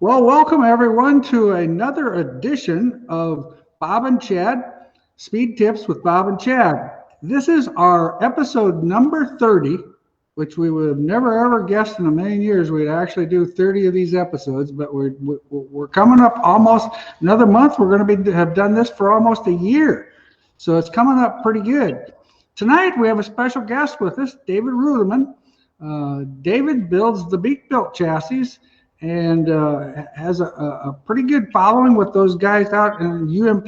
Well, welcome everyone to another edition of Bob and Chad Speed Tips with Bob and Chad. This is our episode number 30, which we would have never ever guessed in a million years we'd actually do 30 of these episodes, but we're coming up almost another month. We're going to have done this for almost a year. So it's coming up pretty good. Tonight we have a special guest with us, David Reutimann. David builds the Beak Built chassis and has a pretty good following with those guys out in UMP.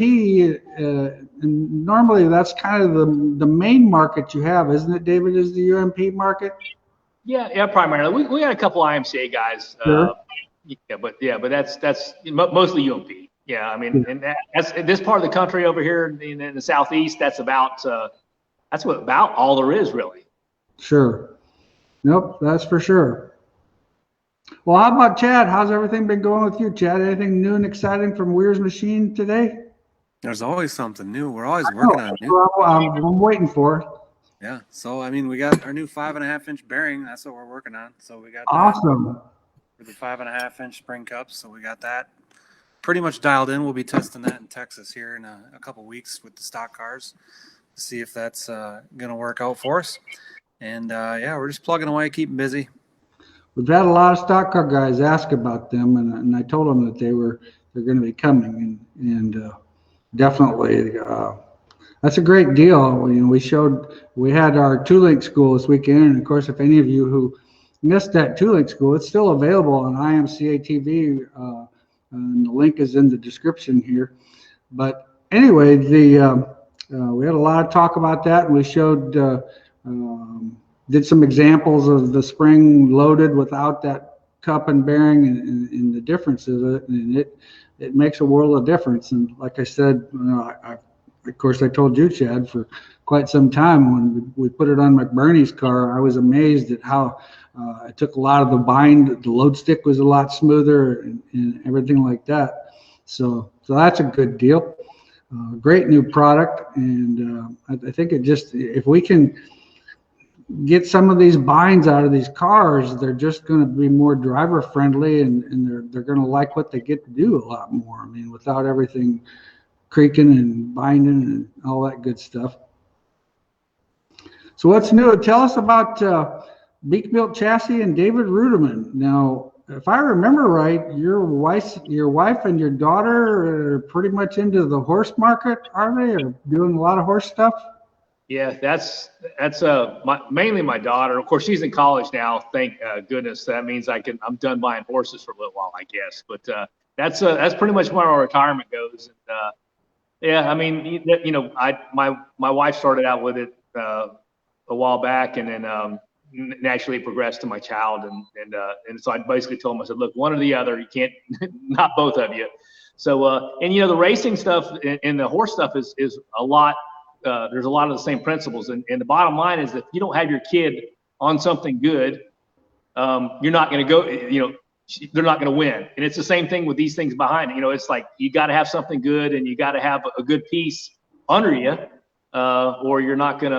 And normally that's kind of the main market you have, isn't it, David, is the UMP market? Yeah, primarily. We got a couple IMCA guys. Sure. But that's mostly UMP. Yeah, I mean, and that's this part of the country over here in the southeast. That's about all there is, really. Sure. Nope, that's for sure. Well, how about Chad? How's everything been going with you, Chad? Anything new and exciting from Wehrs Machine today? There's always something new. We're always working on new. I'm waiting for it. Yeah. So, I mean, we got our new 5.5-inch bearing. That's what we're working on. So we got awesome for the 5.5-inch spring cups. So we got that pretty much dialed in. We'll be testing that in Texas here in a couple weeks with the stock cars to see if that's going to work out for us. And yeah, we're just plugging away, keeping busy. We've had a lot of stock car guys ask about them, and I told them that they're going to be coming, and definitely that's a great deal. You know, we had our two-link school this weekend, and of course, if any of you who missed that two-link school, it's still available on IMCA TV, and the link is in the description here. But anyway, we had a lot of talk about that, and we showed. Did some examples of the spring loaded without that cup and bearing and the difference of it, and it makes a world of difference. And like I said, of course I told you, Chad, for quite some time when we put it on McBurney's car, I was amazed at how it took a lot of the bind. The load stick was a lot smoother and everything like that. So that's a good deal. Great new product, and I think if we can get some of these binds out of these cars, they're just going to be more driver friendly, and they're going to like what they get to do a lot more. I mean, without everything creaking and binding and all that good stuff. So what's new? Tell us about Beak Built Chassis and David Reutimann. Now, if I remember right, your wife and your daughter are pretty much into the horse market, are they? Or doing a lot of horse stuff? Yeah, that's mainly my daughter. Of course, she's in college now. Thank goodness. That means I'm done buying horses for a little while, I guess. But that's pretty much where our retirement goes. And yeah, I mean, you know, my wife started out with it a while back, and then naturally progressed to my child, and so I basically told him, I said, look, one or the other. You can't, not both of you. So and you know, the racing stuff and the horse stuff is a lot. There's a lot of the same principles, and the bottom line is that if you don't have your kid on something good, you're not going to go. You know, they're not going to win. And it's the same thing with these things behind it. You know, it's like you got to have something good, and you got to have a good piece under you, or you're not going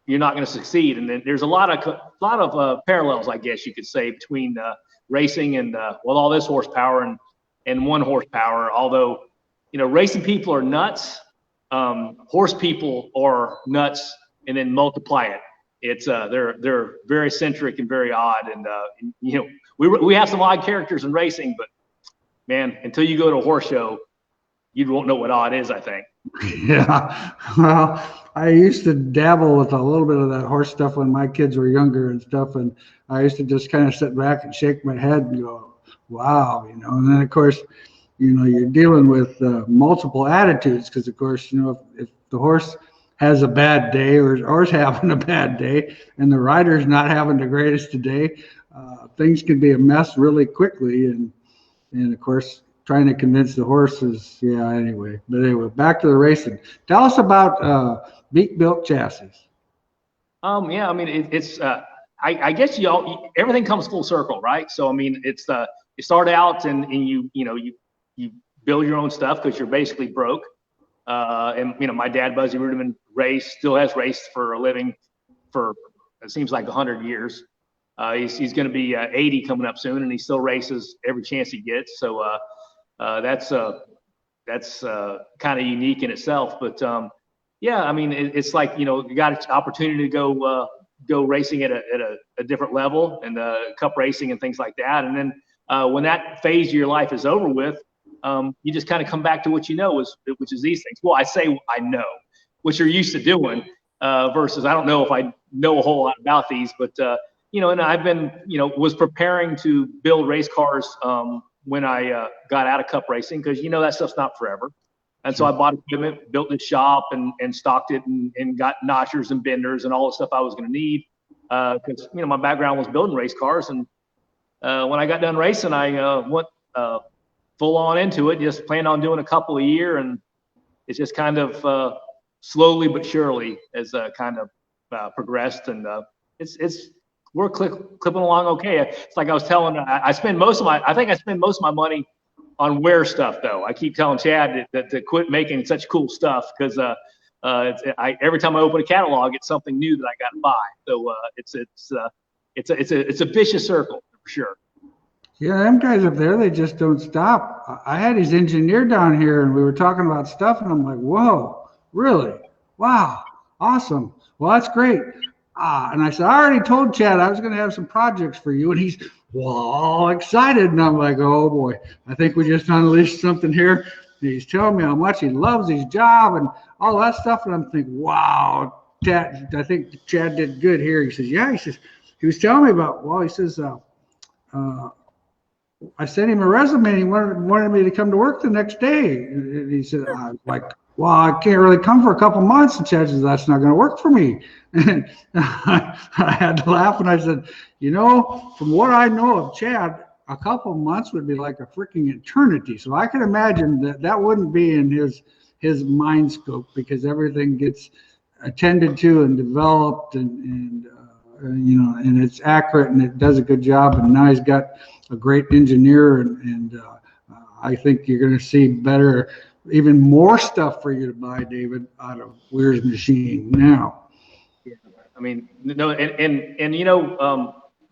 to succeed. And then there's a lot of parallels, I guess you could say, between racing and with all this horsepower and 1 horsepower. Although, you know, racing people are nuts. Horse people are nuts, and then multiply it. It's they're very eccentric and very odd, and you know, we have some odd characters in racing, but man, until you go to a horse show, you won't know what odd is, I think. Yeah, well, I used to dabble with a little bit of that horse stuff when my kids were younger and stuff, and I used to just kind of sit back and shake my head and go, wow, you know. And then of course, you know, you're dealing with multiple attitudes, because of course, you know, if the horse has a bad day or is having a bad day and the rider's not having the greatest today, things can be a mess really quickly. And of course, trying to convince the horses, yeah, anyway. But anyway, back to the racing. Tell us about Beak Built Chassis. Yeah, I mean, it's I guess everything comes full circle, right? So I mean, it's you start out and you build your own stuff because you're basically broke. And you know, my dad, Buzzy Reutimann, still has raced for a living for, it seems like 100 years. He's going to be 80 coming up soon, and he still races every chance he gets. So that's kind of unique in itself. But yeah, I mean, it's like, you got an opportunity to go racing at a different level, and cup racing and things like that. And then when that phase of your life is over with, you just kind of come back to what you know, which is these things. Well, I say I know, what you're used to doing, versus I don't know if I know a whole lot about these, but and I've been, was preparing to build race cars when I got out of cup racing, because that stuff's not forever. And so I bought equipment, built the shop, and stocked it, and got notchers and benders and all the stuff I was going to need, because my background was building race cars. And when I got done racing, I went full on into it, just planned on doing a couple a year, and it's just kind of slowly but surely has kind of progressed, and we're clipping along okay. It's like I was telling, I spend most of my money on wear stuff, though. I keep telling Chad that to quit making such cool stuff, because every time I open a catalog, it's something new that I got to buy. So it's a vicious circle for sure. Yeah, them guys up there, they just don't stop. I had his engineer down here, and we were talking about stuff, and I'm like, whoa, really? Wow, awesome. Well, that's great. And I said, I already told Chad I was going to have some projects for you, and he's all excited, and I'm like, oh boy, I think we just unleashed something here. And he's telling me how much he loves his job and all that stuff, and I'm thinking, wow, Chad, I think Chad did good here. He says, yeah, he was telling me about, well, he says, I sent him a resume, and he wanted me to come to work the next day. And he said, I was like, well, I can't really come for a couple months. And Chad says, that's not going to work for me. And I had to laugh, and I said, from what I know of Chad, a couple of months would be like a freaking eternity. So I can imagine that wouldn't be in his mind scope, because everything gets attended to and developed, and it's accurate, and it does a good job. And now he's got a great engineer, and I think you're going to see even more stuff for you to buy, David, out of Wehrs machine now. Yeah, I mean, no, and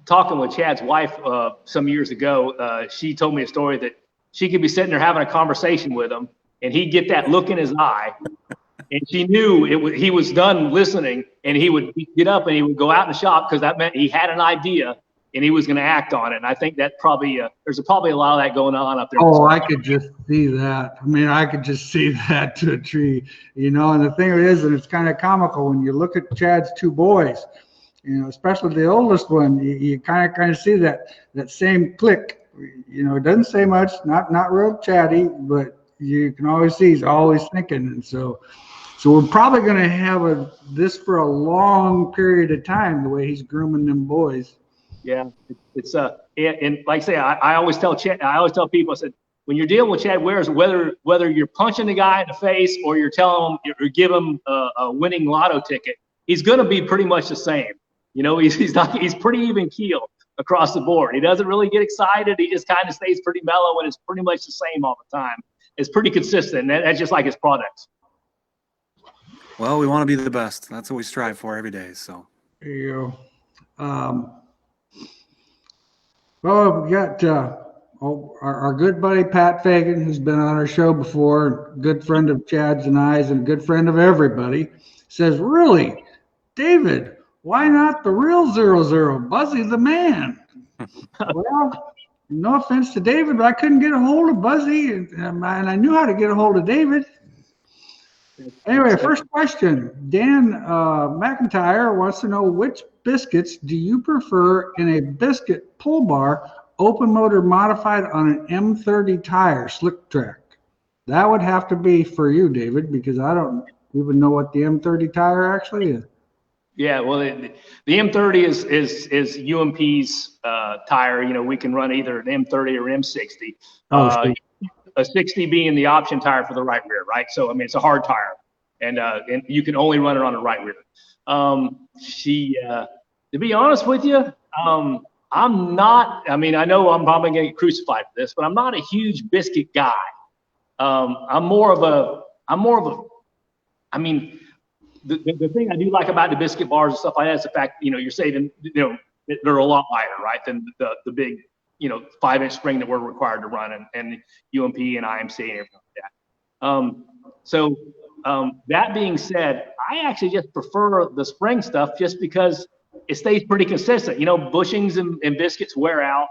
talking with Chad's wife some years ago, she told me a story that she could be sitting there having a conversation with him, and he'd get that look in his eye, and she knew he was done listening, and he would get up and he would go out in the shop, because that meant he had an idea and he was going to act on it. And I think that probably there's probably a lot of that going on up there. Oh, I could just see that. I mean, I could just see that to a tree, And the thing is, and it's kind of comical when you look at Chad's two boys, especially the oldest one, you kind of see that same click. It doesn't say much, not real chatty, but you can always see he's always thinking. And so we're probably going to have this for a long period of time, the way he's grooming them boys. Yeah, it's and like I say, I always tell people, I said, when you're dealing with Chad Wehrs, whether you're punching the guy in the face or you're telling him or give him a winning lotto ticket, he's going to be pretty much the same. He's pretty even keel across the board. He doesn't really get excited. He just kind of stays pretty mellow, and it's pretty much the same all the time. It's pretty consistent. That's just like his products. Well, we want to be the best. That's what we strive for every day. So there you go. Well, we got our good buddy Pat Fagan, who's been on our show before, good friend of Chad's and I's, and a good friend of everybody, says, really, David, why not the real 00, Buzzy the man? Well, no offense to David, but I couldn't get a hold of Buzzy, and I knew how to get a hold of David. Anyway, first question. Dan McIntyre wants to know, which biscuits do you prefer in a biscuit pull bar, open motor modified on an M30 tire, slick track? That would have to be for you, David, because I don't even know what the M30 tire actually is. Yeah, well, the M30 is UMP's tire. We can run either an M30 or M60. A 60 being the option tire for the right rear, right? So, I mean, it's a hard tire, and you can only run it on the right rear. To be honest with you, I'm not, I mean, I know I'm probably going to get crucified for this, but I'm not a huge biscuit guy. I'm more of a, I mean, the thing I do like about the biscuit bars and stuff like that is the fact, you're saving, they're a lot lighter, right, than the big, 5-inch spring that we're required to run, and UMP and IMC and everything like that. That being said, I actually just prefer the spring stuff just because it stays pretty consistent. Bushings and biscuits wear out.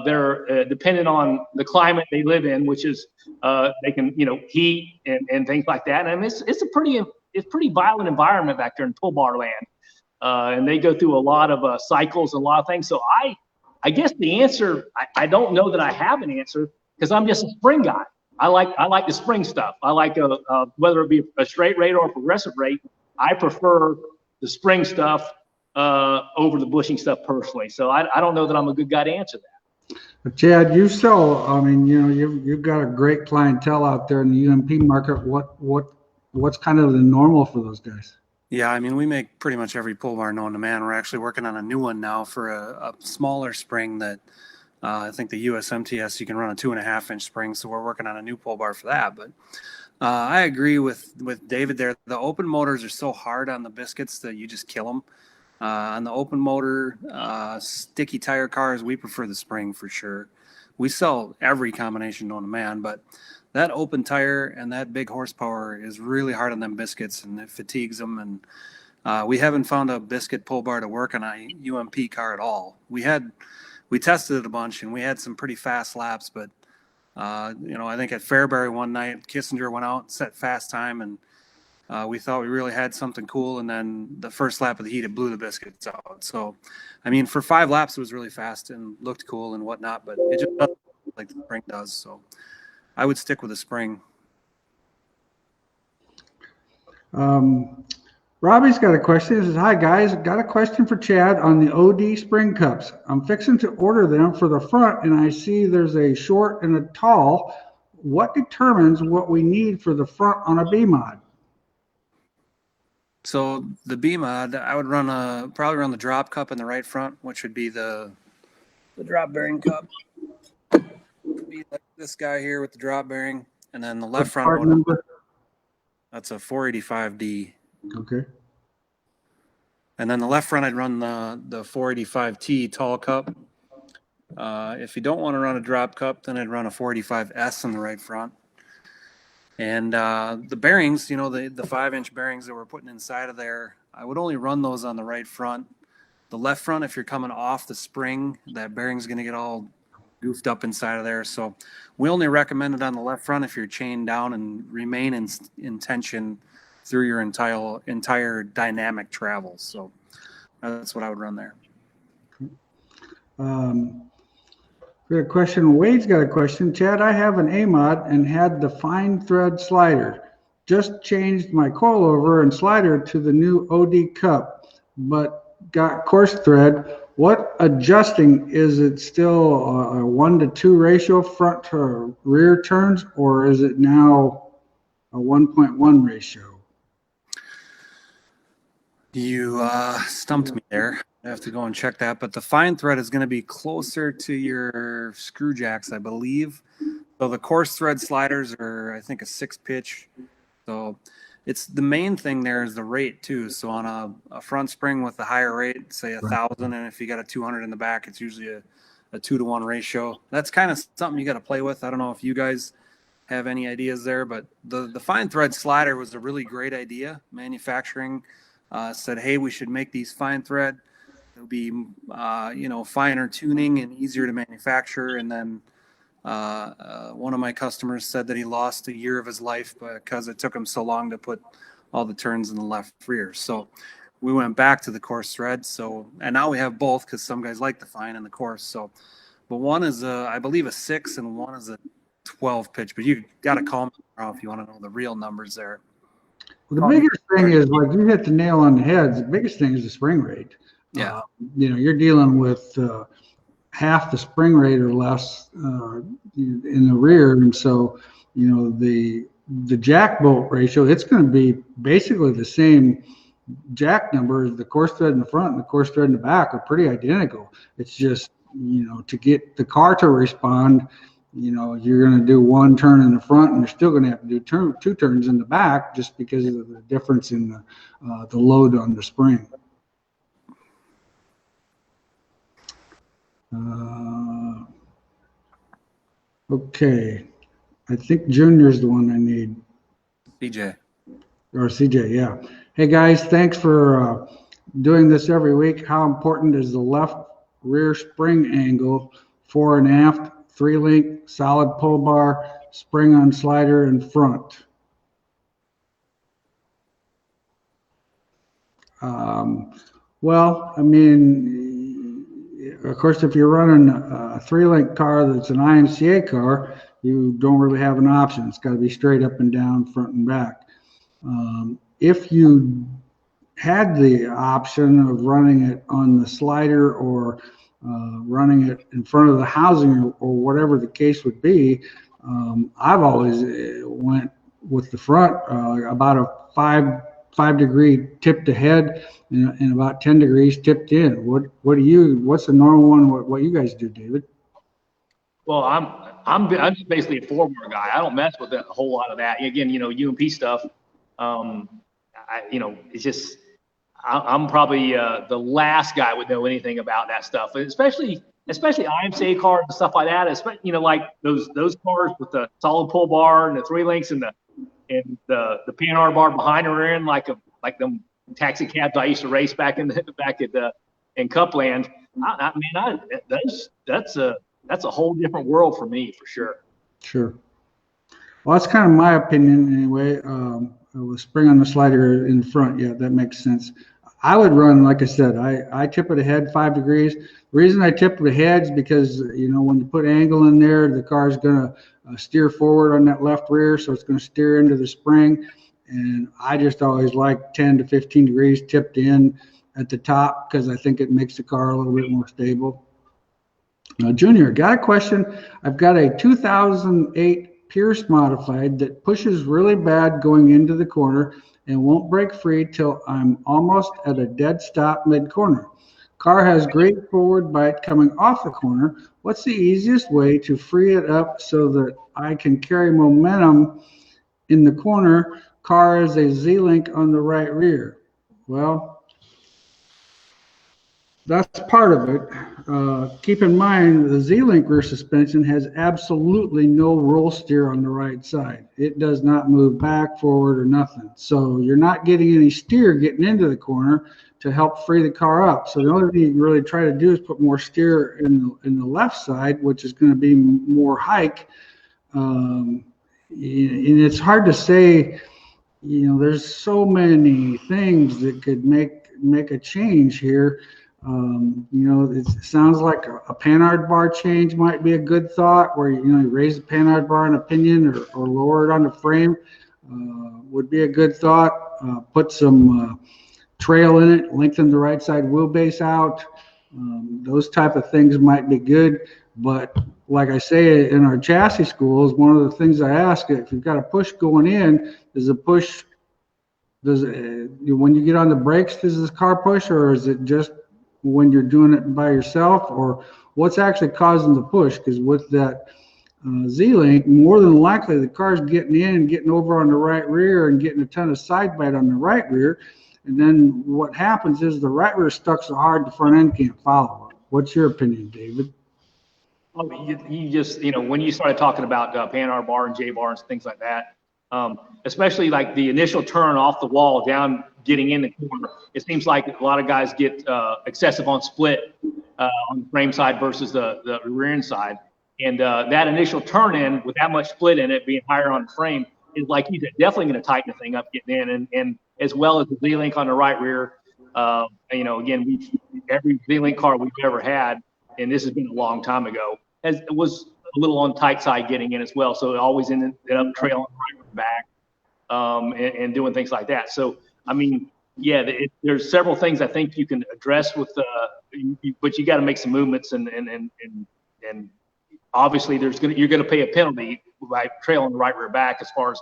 They're dependent on the climate they live in, which is they can heat and things like that. And it's pretty violent environment back there in pull bar land, and they go through a lot of cycles and a lot of things. So I guess the answer, I don't know that I have an answer because I'm just a spring guy. I like the spring stuff. I like whether it be a straight rate or a progressive rate. I prefer the spring stuff over the bushing stuff personally. So I don't know that I'm a good guy to answer that. But Chad, you've got a great clientele out there in the UMP market. What's kind of the normal for those guys? Yeah, I mean, we make pretty much every pull bar known to man. We're actually working on a new one now for a smaller spring that I think the USMTS, you can run a 2.5-inch spring. So we're working on a new pull bar for that. But I agree with David there. The open motors are so hard on the biscuits that you just kill them. On the open motor, sticky tire cars, we prefer the spring for sure. We sell every combination known to man, but that open tire and that big horsepower is really hard on them biscuits, and it fatigues them. And we haven't found a biscuit pull bar to work on a UMP car at all. We tested it a bunch, and we had some pretty fast laps, but I think at Fairbury one night, Kissinger went out and set fast time, and we thought we really had something cool, and then the first lap of the heat, it blew the biscuits out. So, I mean, for 5 laps, it was really fast and looked cool and whatnot, but it just doesn't look like the spring does. So I would stick with the spring. Robbie's got a question. He says, "Hi guys, got a question for Chad on the OD spring cups. I'm fixing to order them for the front, and I see there's a short and a tall. What determines what we need for the front on a B mod?" So the B mod, I would probably run the drop cup in the right front, which would be the drop bearing cup. Would be like this guy here with the drop bearing, and then the left front one, that's a 485D. Okay. And then the left front, I'd run the 485T tall cup. If you don't want to run a drop cup, then I'd run a 485S in the right front. And the bearings, the 5-inch bearings that we're putting inside of there, I would only run those on the right front. The left front, if you're coming off the spring, that bearing's going to get all goofed up inside of there. So we only recommend it on the left front if you're chained down and remain in tension through your entire dynamic travel. So that's what I would run there. We got a question. Wade's got a question. Chad, I have an A mod and had the fine thread slider. Just changed my coilover and slider to the new OD cup, but got coarse thread. What adjusting? Is it still a 1-to-2 ratio front to rear turns, or is it now a 1.1 ratio? You stumped me there. I have to go and check that. But the fine thread is going to be closer to your screw jacks, I believe. So the coarse thread sliders are, I think, a 6-pitch. So it's the main thing there is the rate too. So on a front spring with a higher rate, say 1,000, and if you got a 200 in the back, it's usually a 2-to-1 ratio. That's kind of something you got to play with. I don't know if you guys have any ideas there, but the fine thread slider was a really great idea. Manufacturing said, hey, we should make these fine thread. It'll be, finer tuning and easier to manufacture. And then one of my customers said that he lost a year of his life because it took him so long to put all the turns in the left rear. So we went back to the coarse thread. And now we have both because some guys like the fine and the coarse. So, but one is I believe a 6 and one is a 12 pitch. But you got to call me if you want to know the real numbers there. Well, the biggest thing is, like you hit the nail on the head. The biggest thing is the spring rate. Yeah. You're dealing with half the spring rate or less in the rear, and so the jack bolt ratio, it's going to be basically the same jack number as the coarse thread in the front and the coarse thread in the back are pretty identical. It's just to get the car to respond, you're going to do 1 turn in the front and you're still going to have to do 2 turns in the back just because of the difference in the load on the spring. Okay. I think Junior's the one I need. CJ. Or CJ, yeah. Hey guys, thanks for doing this every week. How important is the left rear spring angle, fore and aft, 3-link, solid pull bar, spring on slider, and front? Well, I mean, of course, if you're running a 3-link car that's an IMCA car, you don't really have an option. It's got to be straight up and down, front and back. If you had the option of running it on the slider or running it in front of the housing or whatever the case would be, I've always went with the front, about a 5-degree tipped ahead and about 10 degrees tipped in. What's the normal one? What you guys do, David? Well, I'm just basically a four-bar guy. I don't mess with a whole lot of that. Again, UMP stuff. It's just I'm probably the last guy would know anything about that stuff, especially IMCA cars and stuff like that. Especially like those cars with the solid pull bar and the 3-links and the PNR bar behind the rear end, like them taxi cabs I used to race back in Cupland. That's a whole different world for me, for sure. Sure. Well, that's kind of my opinion anyway. With spring on the slider in front, yeah, that makes sense. I would run, like I said, I tip it ahead 5 degrees. The reason I tip it ahead is because, when you put angle in there, the car's going to steer forward on that left rear, so it's going to steer into the spring. And I just always like 10 to 15 degrees tipped in at the top because I think it makes the car a little bit more stable. Junior, got a question. I've got a 2008 Pierce modified that pushes really bad going into the corner and won't break free till I'm almost at a dead stop mid-corner. Car has great forward bite coming off the corner. What's the easiest way to free it up so that I can carry momentum in the corner? Car is a Z-link on the right rear. Well, that's part of it. Keep in mind, the Z-Link rear suspension has absolutely no roll steer on the right side. It does not move back, forward, or nothing. So you're not getting any steer getting into the corner to help free the car up. So the only thing you can really try to do is put more steer in the left side, which is going to be more hike. And it's hard to say, there's so many things that could make a change here. It sounds like a Panhard bar change might be a good thought, where you raise the Panhard bar in a pinion or lower it on the frame would be a good thought. Put some trail in it, lengthen the right side wheelbase out. Those type of things might be good. But like I say in our chassis schools, one of the things I ask, if you've got a push going in, when you get on the brakes, does this car push, or is it just when you're doing it by yourself, or what's actually causing the push? Because with that Z-Link, more than likely the car's getting in and getting over on the right rear and getting a ton of side bite on the right rear. And then what happens is the right rear stuck so hard the front end can't follow it. What's your opinion, David? Oh, you just, when you started talking about Panhard bar and J bar and things like that, especially like the initial turn off the wall down getting in the corner, it seems like a lot of guys get excessive on split on the frame side versus the rear end side. And that initial turn in with that much split in it being higher on the frame is, like you said, definitely going to tighten the thing up getting in. And as well as the Z-Link on the right rear, again, every Z-Link car we've ever had, and this has been a long time ago, was a little on the tight side getting in as well. So it always ended up trailing right back and doing things like that. So, there's several things I think you can address with, but you got to make some movements and obviously you're going to pay a penalty by trailing the right rear back. As far as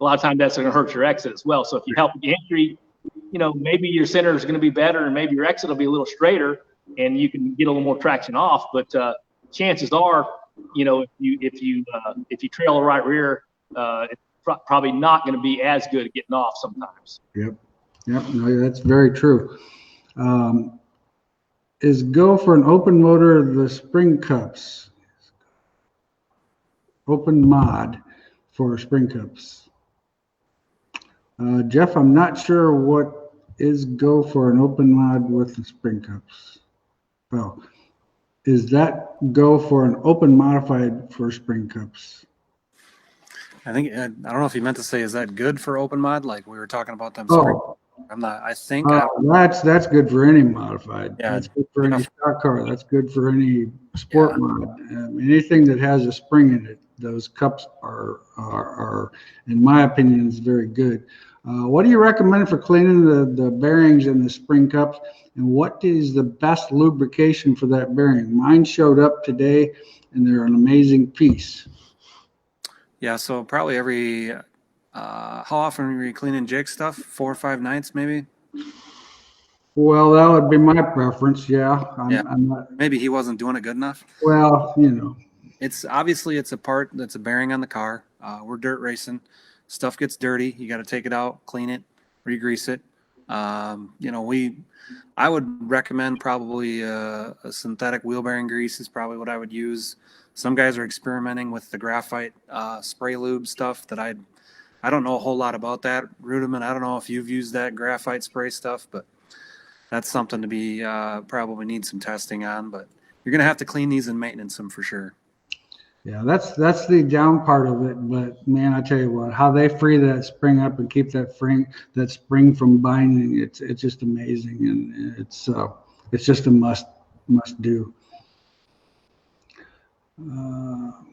a lot of times that's going to hurt your exit as well. So if you help the entry, maybe your center is going to be better and maybe your exit will be a little straighter and you can get a little more traction off. But chances are, if you trail the right rear, it's probably not going to be as good at getting off sometimes. Yep. No, that's very true. is go for an open motor of the spring cups? Open mod for spring cups. Jeff, I'm not sure what is go for an open mod with the spring cups. Well, is that go for an open modified for spring cups? I think, I don't know if you meant to say, is that good for open mod? Like we were talking about them. Oh, I'm not, I think. that's good for any modified. Yeah. That's good for any stock car. That's good for any sport mod. Anything that has a spring in it, those cups are in my opinion, is very good. What do you recommend for cleaning the bearings in the spring cups? And what is the best lubrication for that bearing? Mine showed up today, and they're an amazing piece. Yeah, so probably every, how often are you cleaning Jake stuff? 4 or 5 nights, maybe? Well, that would be my preference. Yeah. I'm not, maybe he wasn't doing it good enough. well, you know. It's obviously it's a part that's a bearing on the car. We're dirt racing. Stuff gets dirty. You got to take it out, clean it, re-grease it. You know, I would recommend probably a synthetic wheel bearing grease is probably what I would use. Some guys are experimenting with the graphite spray lube stuff that I don't know a whole lot about that. Reutimann, I don't know if you've used that graphite spray stuff, but that's something to be probably need some testing on. But you're going to have to clean these and maintenance them for sure. Yeah, that's the down part of it. But man, I tell you what, how they free that spring up and keep that spring from binding, it's just amazing, and it's just a must do.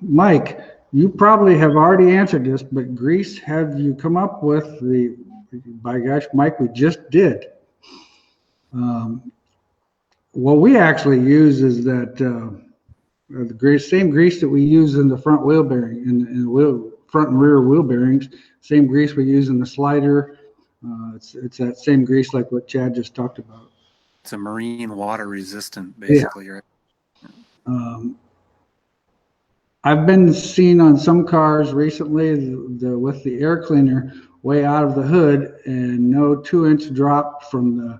Mike, you probably have already answered this, but grease, have you come up with the? By gosh, Mike, we just did. What we actually use is that. The same grease that we use in the front wheel bearing, in the wheel, front and rear wheel bearings, same grease we use in the slider. It's that same grease like what Chad just talked about. It's a marine water resistant, basically, right? I've been seen on some cars recently with the air cleaner way out of the hood and no 2-inch drop from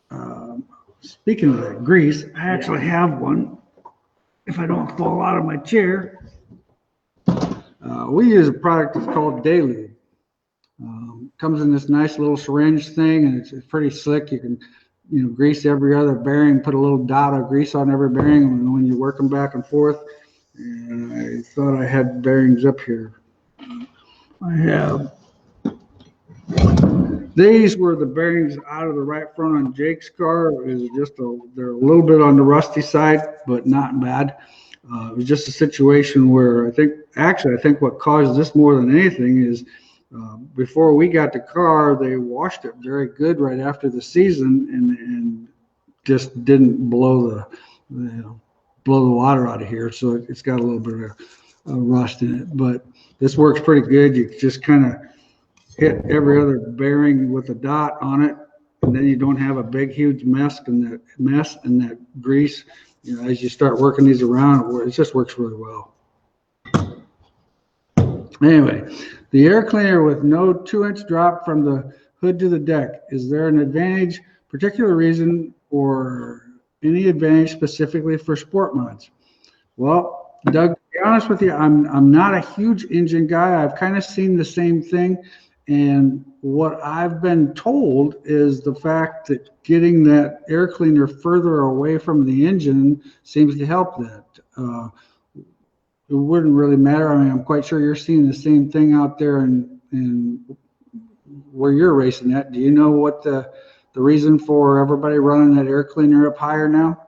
the. Speaking of that grease, I actually have one. If I don't fall out of my chair, we use a product that's called Daily. Comes in this nice little syringe thing, and it's pretty slick. You can, grease every other bearing, put a little dot of grease on every bearing when you work them back and forth. And I thought I had bearings up here. I have. These were the bearings out of the right front on Jake's car. They're a little bit on the rusty side, but not bad. It was just a situation where I think what caused this more than anything is before we got the car, they washed it very good right after the season and just didn't blow the water out of here. So it's got a little bit of rust in it, but this works pretty good. You just kind of hit every other bearing with a dot on it, and then you don't have a big, huge mess and that grease. As you start working these around, it just works really well. Anyway, the air cleaner with no 2-inch drop from the hood to the deck. Is there an advantage, particular reason, or any advantage specifically for sport mods? Well, Doug, to be honest with you, I'm not a huge engine guy. I've kind of seen the same thing. And what I've been told is the fact that getting that air cleaner further away from the engine seems to help that. It wouldn't really matter. I mean, I'm quite sure you're seeing the same thing out there in where you're racing at. Do you know what the reason for everybody running that air cleaner up higher now?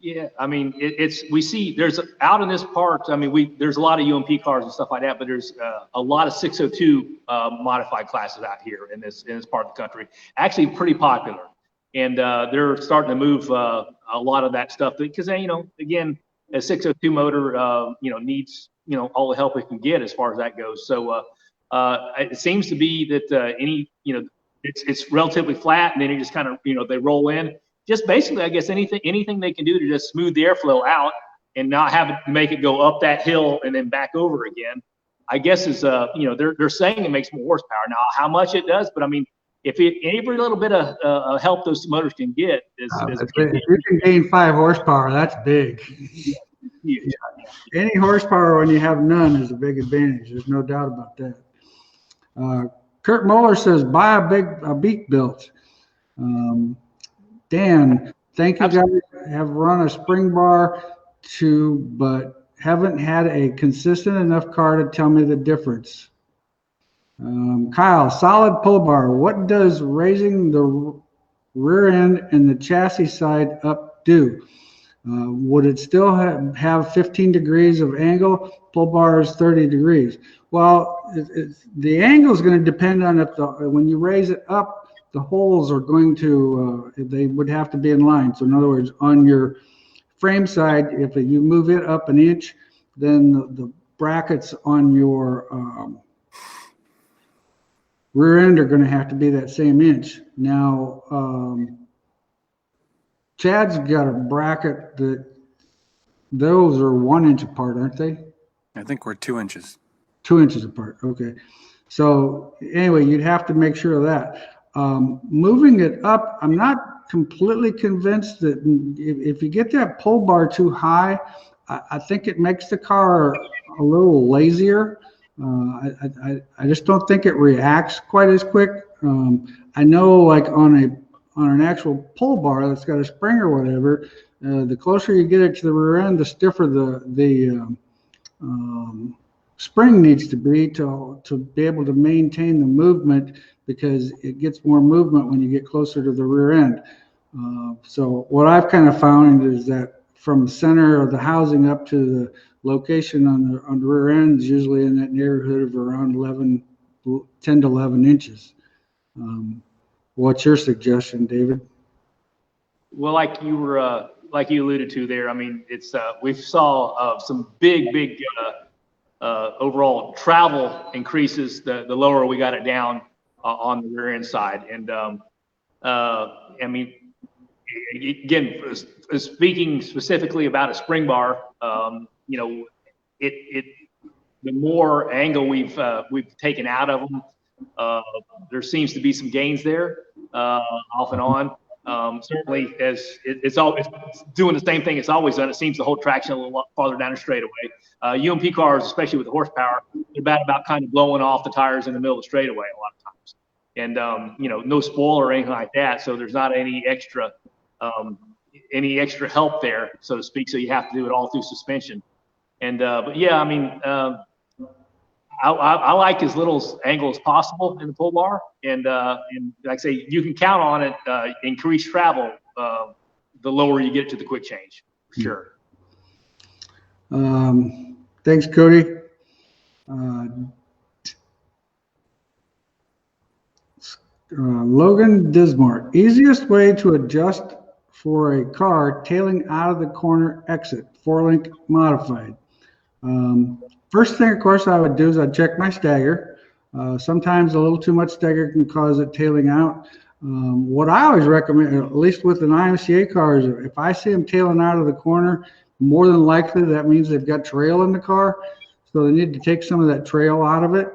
Yeah, I mean, we see there's out in this part. I mean, there's a lot of UMP cars and stuff like that, but there's a lot of 602 modified classes out here in this part of the country. Actually, pretty popular, and they're starting to move a lot of that stuff because again, a 602 motor needs all the help it can get as far as that goes. So it seems to be that it's relatively flat, and then it just kind of they roll in. Just basically, I guess anything they can do to just smooth the airflow out and not have it make it go up that hill and then back over again, I guess is they're saying it makes more horsepower. Now, how much it does, but I mean, every little bit of help those motors can get is if you can gain 5 horsepower, that's big. huge. Yeah. Any horsepower when you have none is a big advantage. There's no doubt about that. Kurt Moeller says, buy a beak built. Dan, thank you guys. Have run a spring bar too, but haven't had a consistent enough car to tell me the difference. Kyle, solid pull bar. What does raising the rear end and the chassis side up do? Would it still have 15 degrees of angle? Pull bar is 30 degrees. Well, the angle is going to depend on when you raise it up, the holes are going to, they would have to be in line. So in other words, on your frame side, if you move it up an inch, then the brackets on your rear end are going to have to be that same inch. Now, Chad's got a bracket that those are 1 inch apart, aren't they? I think we're 2 inches. 2 inches apart. Okay. So anyway, you'd have to make sure of that. Moving it up, I'm not completely convinced that if you get that pull bar too high, I think it makes the car a little lazier. I just don't think it reacts quite as quick. I know, like on an actual pull bar that's got a spring or whatever, the closer you get it to the rear end, the stiffer the spring needs to be able to maintain the movement, because it gets more movement when you get closer to the rear end. So what I've kind of found is that from the center of the housing up to the location on the rear end is usually in that neighborhood of around 10 to 11 inches. What's your suggestion, David? Well, like you alluded to there, I mean, it's we saw some big overall travel increases the lower we got it down on the rear end side. And I mean, again, speaking specifically about a spring bar, you know, the more angle we've taken out of them, there seems to be some gains there off and on. Certainly, as it's doing the same thing it's always done. It seems to hold traction a little farther down the straightaway. UMP cars, especially with the horsepower, they're bad about kind of blowing off the tires in the middle of the straightaway a lot of times. And you know, no spoiler or anything like that, so there's not any extra help there, so to speak. So you have to do it all through suspension. And but yeah, I mean, I like as little angle as possible in the pull bar, and like I say, you can count on it. Increased travel, the lower you get to the quick change, for sure. Thanks, Cody. Logan Dismore, easiest way to adjust for a car tailing out of the corner exit, 4-link modified. First thing, of course, I would do is I'd check my stagger. Sometimes a little too much stagger can cause it tailing out. What I always recommend, at least with an IMCA car, is if I see them tailing out of the corner, more than likely that means they've got trail in the car. So they need to take some of that trail out of it.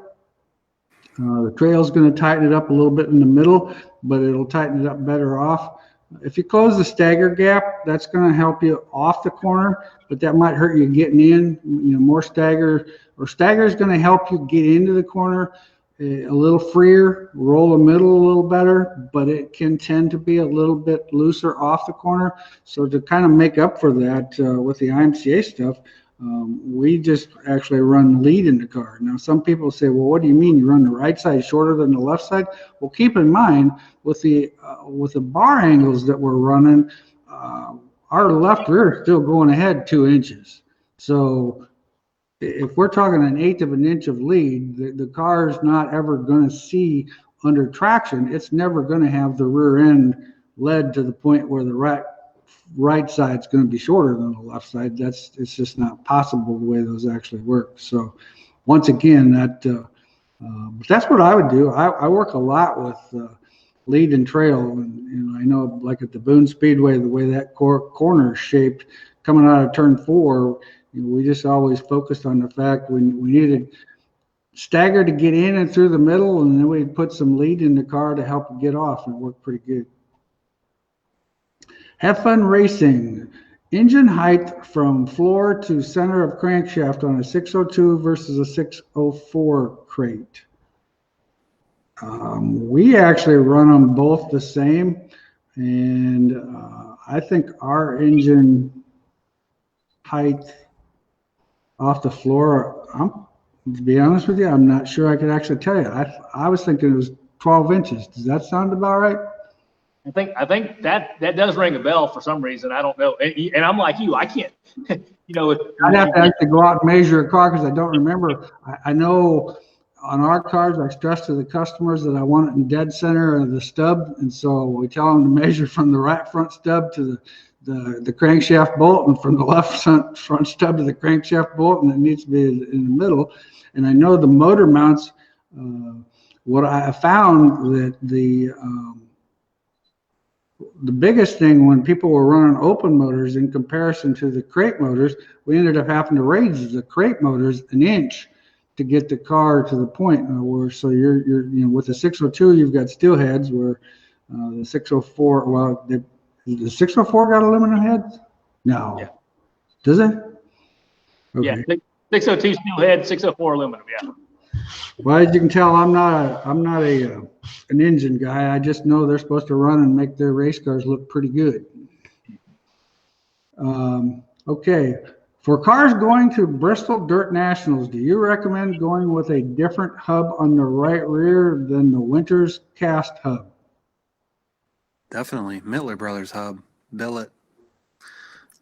The trail is going to tighten it up a little bit in the middle, but it'll tighten it up better off. If you close the stagger gap, that's going to help you off the corner, but that might hurt you getting in. You know, more stagger, or stagger is going to help you get into the corner a little freer, roll the middle a little better, but it can tend to be a little bit looser off the corner. So to kind of make up for that with the IMCA stuff, we just actually run lead in the car. Now, some people say, well, what do you mean you run the right side shorter than the left side? Well, keep in mind with the bar angles that we're running, our left rear is still going ahead 2 inches. So if we're talking 1/8 of an inch of lead, the car is not ever going to see under traction. It's never going to have the rear end led to the point where the right side is going to be shorter than the left side. It's just not possible the way those actually work. So once again, that's what I would do. I work a lot with lead and trail, and I know, like at the Boone Speedway, the way that corner is shaped coming out of turn 4, we just always focused on the fact we needed stagger to get in and through the middle, and then we'd put some lead in the car to help it get off, and it worked pretty good. Have fun racing. Engine height from floor to center of crankshaft on a 602 versus a 604 crate. We actually run them both the same, and I think our engine height off the floor, to be honest with you, I'm not sure I could actually tell you. I was thinking it was 12 inches. Does that sound about right? I think that does ring a bell for some reason. I don't know. And I'm like you. I can't. I'd have to actually go out and measure a car because I don't remember. I know on our cars, I stress to the customers that I want it in dead center of the stub, and so we tell them to measure from the right front stub to the crankshaft bolt, and from the left front stub to the crankshaft bolt, and it needs to be in the middle. And I know the motor mounts. What I found that the biggest thing when people were running open motors in comparison to the crate motors, we ended up having to raise the crate motors an inch to get the car to the point where, so you're with the 602 you've got steel heads, where the 604, well, the 604 got aluminum heads? No. Yeah. Does it? Okay. Yeah, 602 steel head, 604 aluminum. Yeah. Well, as you can tell, I'm not an engine guy. I just know they're supposed to run and make their race cars look pretty good. Okay, for cars going to Bristol Dirt Nationals, do you recommend going with a different hub on the right rear than the Winters cast hub? Definitely, Mittler Brothers hub, billet.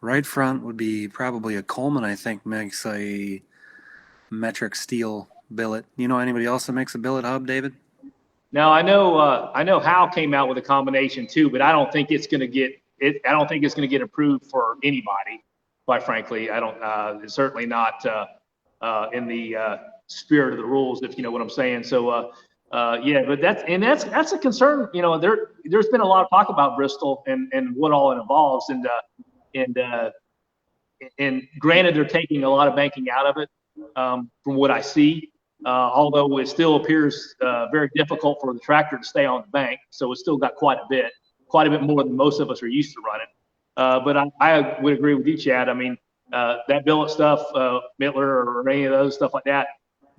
Right front would be probably a Coleman. I think makes a metric steel billet. You know anybody else that makes a billet hub, David? No, I know Hal came out with a combination too, but I don't think it's going to get it. I don't think it's going to get approved for anybody. Quite frankly, I don't. It's certainly not in the spirit of the rules, if you know what I'm saying. So yeah, but that's a concern. There's been a lot of talk about Bristol and what all it involves, and granted, they're taking a lot of banking out of it from what I see. Although it still appears very difficult for the tractor to stay on the bank, so it's still got quite a bit more than most of us are used to running. But I would agree with you, Chad. I mean, that billet stuff, Mittler or any of those stuff like that,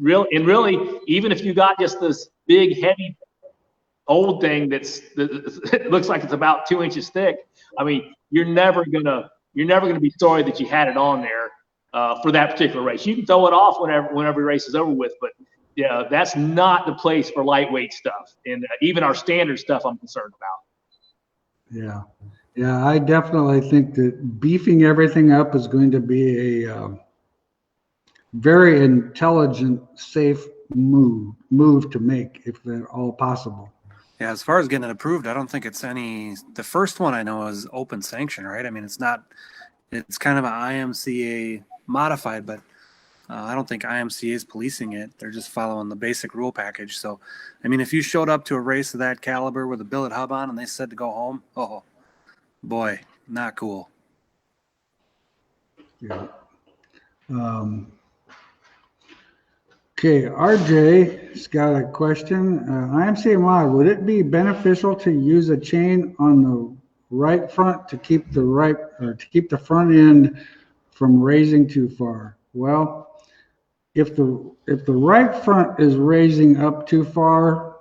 really, even if you got just this big, heavy, old thing that looks like it's about 2 inches thick, I mean, you're never gonna be sorry that you had it on there. For that particular race, you can throw it off whenever the race is over with, but yeah, that's not the place for lightweight stuff, and even our standard stuff I'm concerned about. Yeah, I definitely think that beefing everything up is going to be a very intelligent, safe move to make, if at all possible. Yeah, as far as getting it approved, I don't think it's any. The first one I know is open sanction, right? I mean, it's not. It's kind of an IMCA modified, but I don't think IMCA is policing it. They're just following the basic rule package. So, I mean, if you showed up to a race of that caliber with a billet hub on and they said to go home, oh, boy, not cool. Yeah. Okay, RJ's got a question. IMCA mod, would it be beneficial to use a chain on the right front to keep the front end from raising too far? Well, if the right front is raising up too far,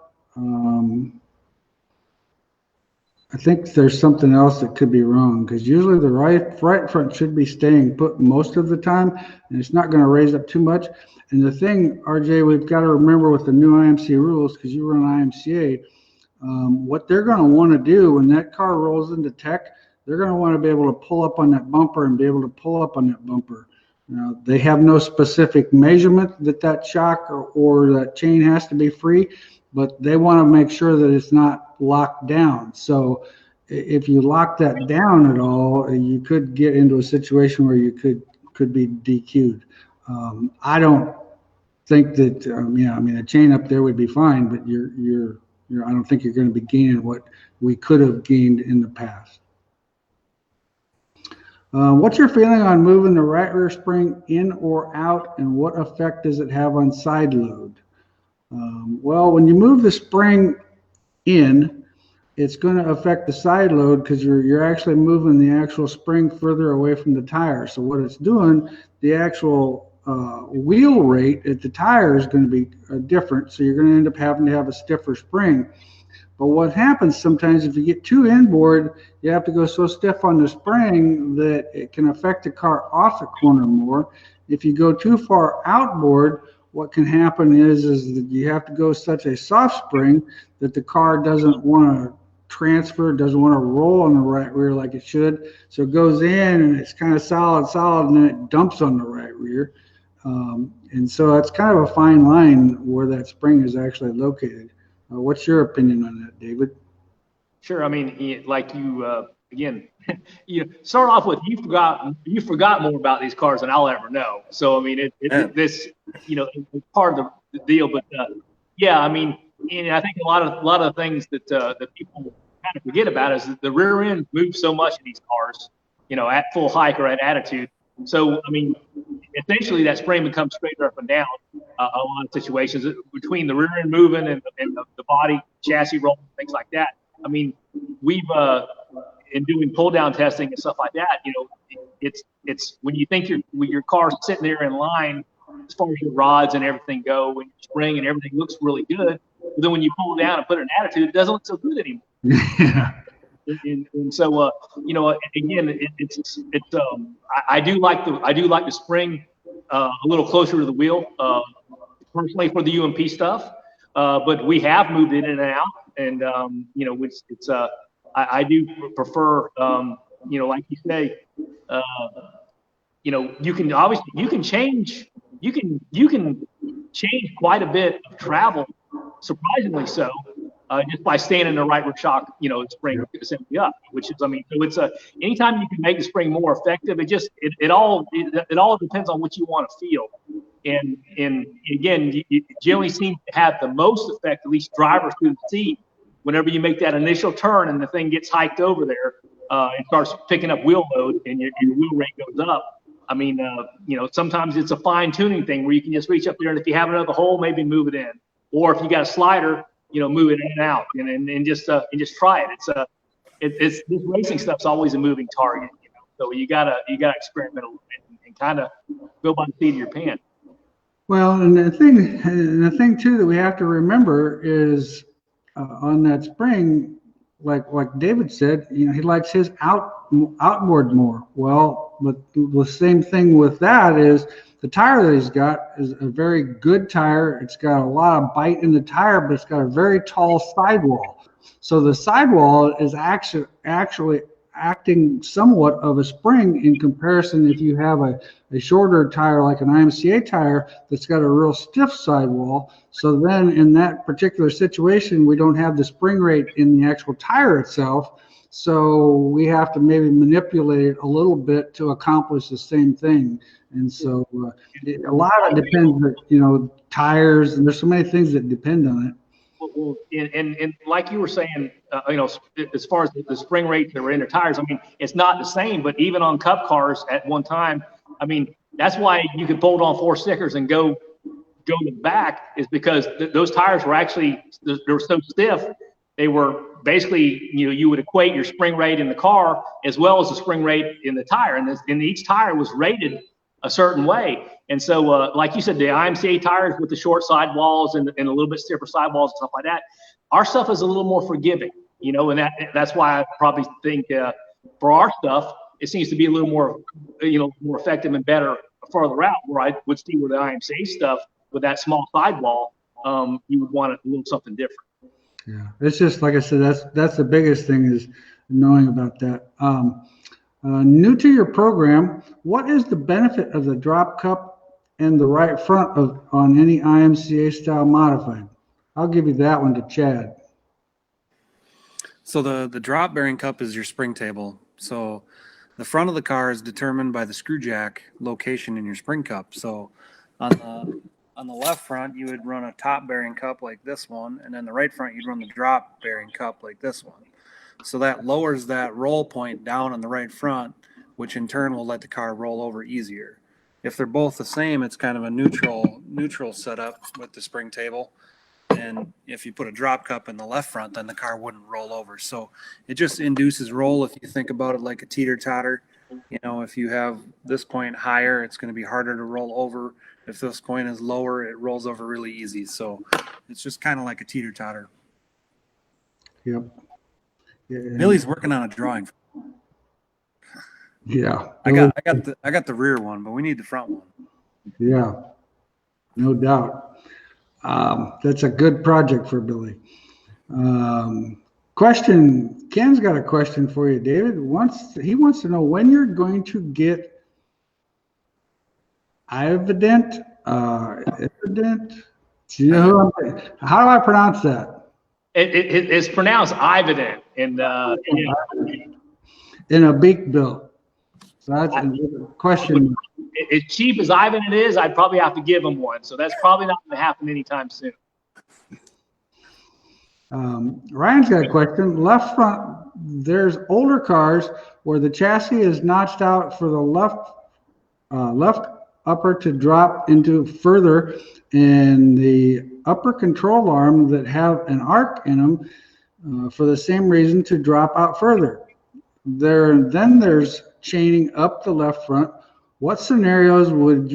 I think there's something else that could be wrong, because usually the right front should be staying put most of the time, and it's not going to raise up too much. And the thing, RJ, we've got to remember with the new IMCA rules, because you run IMCA, what they're going to want to do when that car rolls into tech, they're going to want to be able to pull up on that bumper and be able to pull up on that bumper. Now, they have no specific measurement that shock or that chain has to be free, but they want to make sure that it's not locked down. So if you lock that down at all, you could get into a situation where you could be DQ'd. I don't think that, a chain up there would be fine, but I don't think you're going to be gaining what we could have gained in the past. What's your feeling on moving the right rear spring in or out, and what effect does it have on side load? Well, when you move the spring in, it's going to affect the side load because you're actually moving the actual spring further away from the tire. So what it's doing, the actual wheel rate at the tire is going to be different. So you're going to end up having to have a stiffer spring. But what happens sometimes if you get too inboard, you have to go so stiff on the spring that it can affect the car off the corner more. If you go too far outboard, what can happen is that you have to go such a soft spring that the car doesn't want to transfer, doesn't want to roll on the right rear like it should. So it goes in and it's kind of solid, and then it dumps on the right rear. And so it's kind of a fine line where that spring is actually located. What's your opinion on that, David? Sure. I mean, like you, again, you start off with you forgot more about these cars than I'll ever know. So I mean, this, it's part of the deal. But yeah, I mean, and I think a lot of things that that people kind of forget about is that the rear end moves so much in these cars, at full hike or at attitude. So I mean, essentially that spring becomes straight up and down. A lot of situations between the rear end moving and the body chassis rolling, things like that. I mean, we've in doing pull down testing and stuff like that, it's when you think your car's sitting there in line as far as your rods and everything go, when your spring and everything looks really good, but then when you pull it down and put it in attitude, it doesn't look so good anymore. Yeah. And so again, I do like the spring a little closer to the wheel personally for the UMP stuff, but we have moved it in and out, and I do prefer like you say, you can change quite a bit of travel, surprisingly so. Just by staying in the right rear shock, the spring simply up, which is, I mean, so it's anytime you can make the spring more effective, it all depends on what you want to feel. And again, you generally seem to have the most effect, at least drivers through the seat, whenever you make that initial turn and the thing gets hiked over there and starts picking up wheel load and your wheel rate goes up. I mean, sometimes it's a fine tuning thing where you can just reach up there and if you have another hole, maybe move it in, or if you got a slider, move it in and out and just try it. It's this racing stuff's always a moving target, so you gotta experiment a little bit and kind of go by the seat of your pants. Well, and the thing too that we have to remember is on that spring, like David said, he likes his outboard more. Well, but the same thing with that is the tire that he's got is a very good tire. It's got a lot of bite in the tire, but it's got a very tall sidewall. So the sidewall is actually acting somewhat of a spring in comparison if you have a shorter tire like an IMCA tire that's got a real stiff sidewall. So then in that particular situation, we don't have the spring rate in the actual tire itself. So we have to maybe manipulate it a little bit to accomplish the same thing. And so a lot of it depends on, tires, and there's so many things that depend on it. Well, and like you were saying, as far as the spring rate that were in their tires, I mean, it's not the same, but even on Cup cars at one time, I mean, that's why you could bolt on 4 stickers and go to the back, is because those tires were actually, they were so stiff, they were basically, you would equate your spring rate in the car as well as the spring rate in the tire, and each tire was rated a certain way. And so, like you said, the IMCA tires with the short sidewalls and a little bit stiffer sidewalls and stuff like that, our stuff is a little more forgiving, and that's why I probably think for our stuff, it seems to be a little more, more effective and better farther out, where I would see with the IMCA stuff with that small sidewall, you would want a little something different. Yeah, it's just, like I said, that's the biggest thing is knowing about that. New to your program, what is the benefit of the drop cup and the right front on any IMCA style modified? I'll give you that one to Chad. So the drop bearing cup is your spring table. So the front of the car is determined by the screw jack location in your spring cup. So on the left front, you would run a top bearing cup like this one, and then the right front, you'd run the drop bearing cup like this one. So that lowers that roll point down on the right front, which in turn will let the car roll over easier. If they're both the same, it's kind of a neutral setup with the spring table. And if you put a drop cup in the left front, then the car wouldn't roll over. So it just induces roll. If you think about it like a teeter-totter, you know, if you have this point higher, it's going to be harder to roll over. If this point is lower, it rolls over really easy. So it's just kind of like a teeter-totter. Yep. Yeah. Millie's working on a drawing. Yeah. I got the rear one, but we need the front one. Yeah, no doubt. That's a good project for Billy. Question, Ken's got a question for you, David. He wants to know when you're going to get evident. Do you know how do I pronounce that? It's pronounced evident in a beak bill. So that's a question. As cheap as Ivan it is, I'd probably have to give him one. So that's probably not going to happen anytime soon. Ryan's got a question. Left front, there's older cars where the chassis is notched out for the left upper to drop into further, and the upper control arm that have an arc in them for the same reason to drop out further. Then there's chaining up the left front. What scenarios would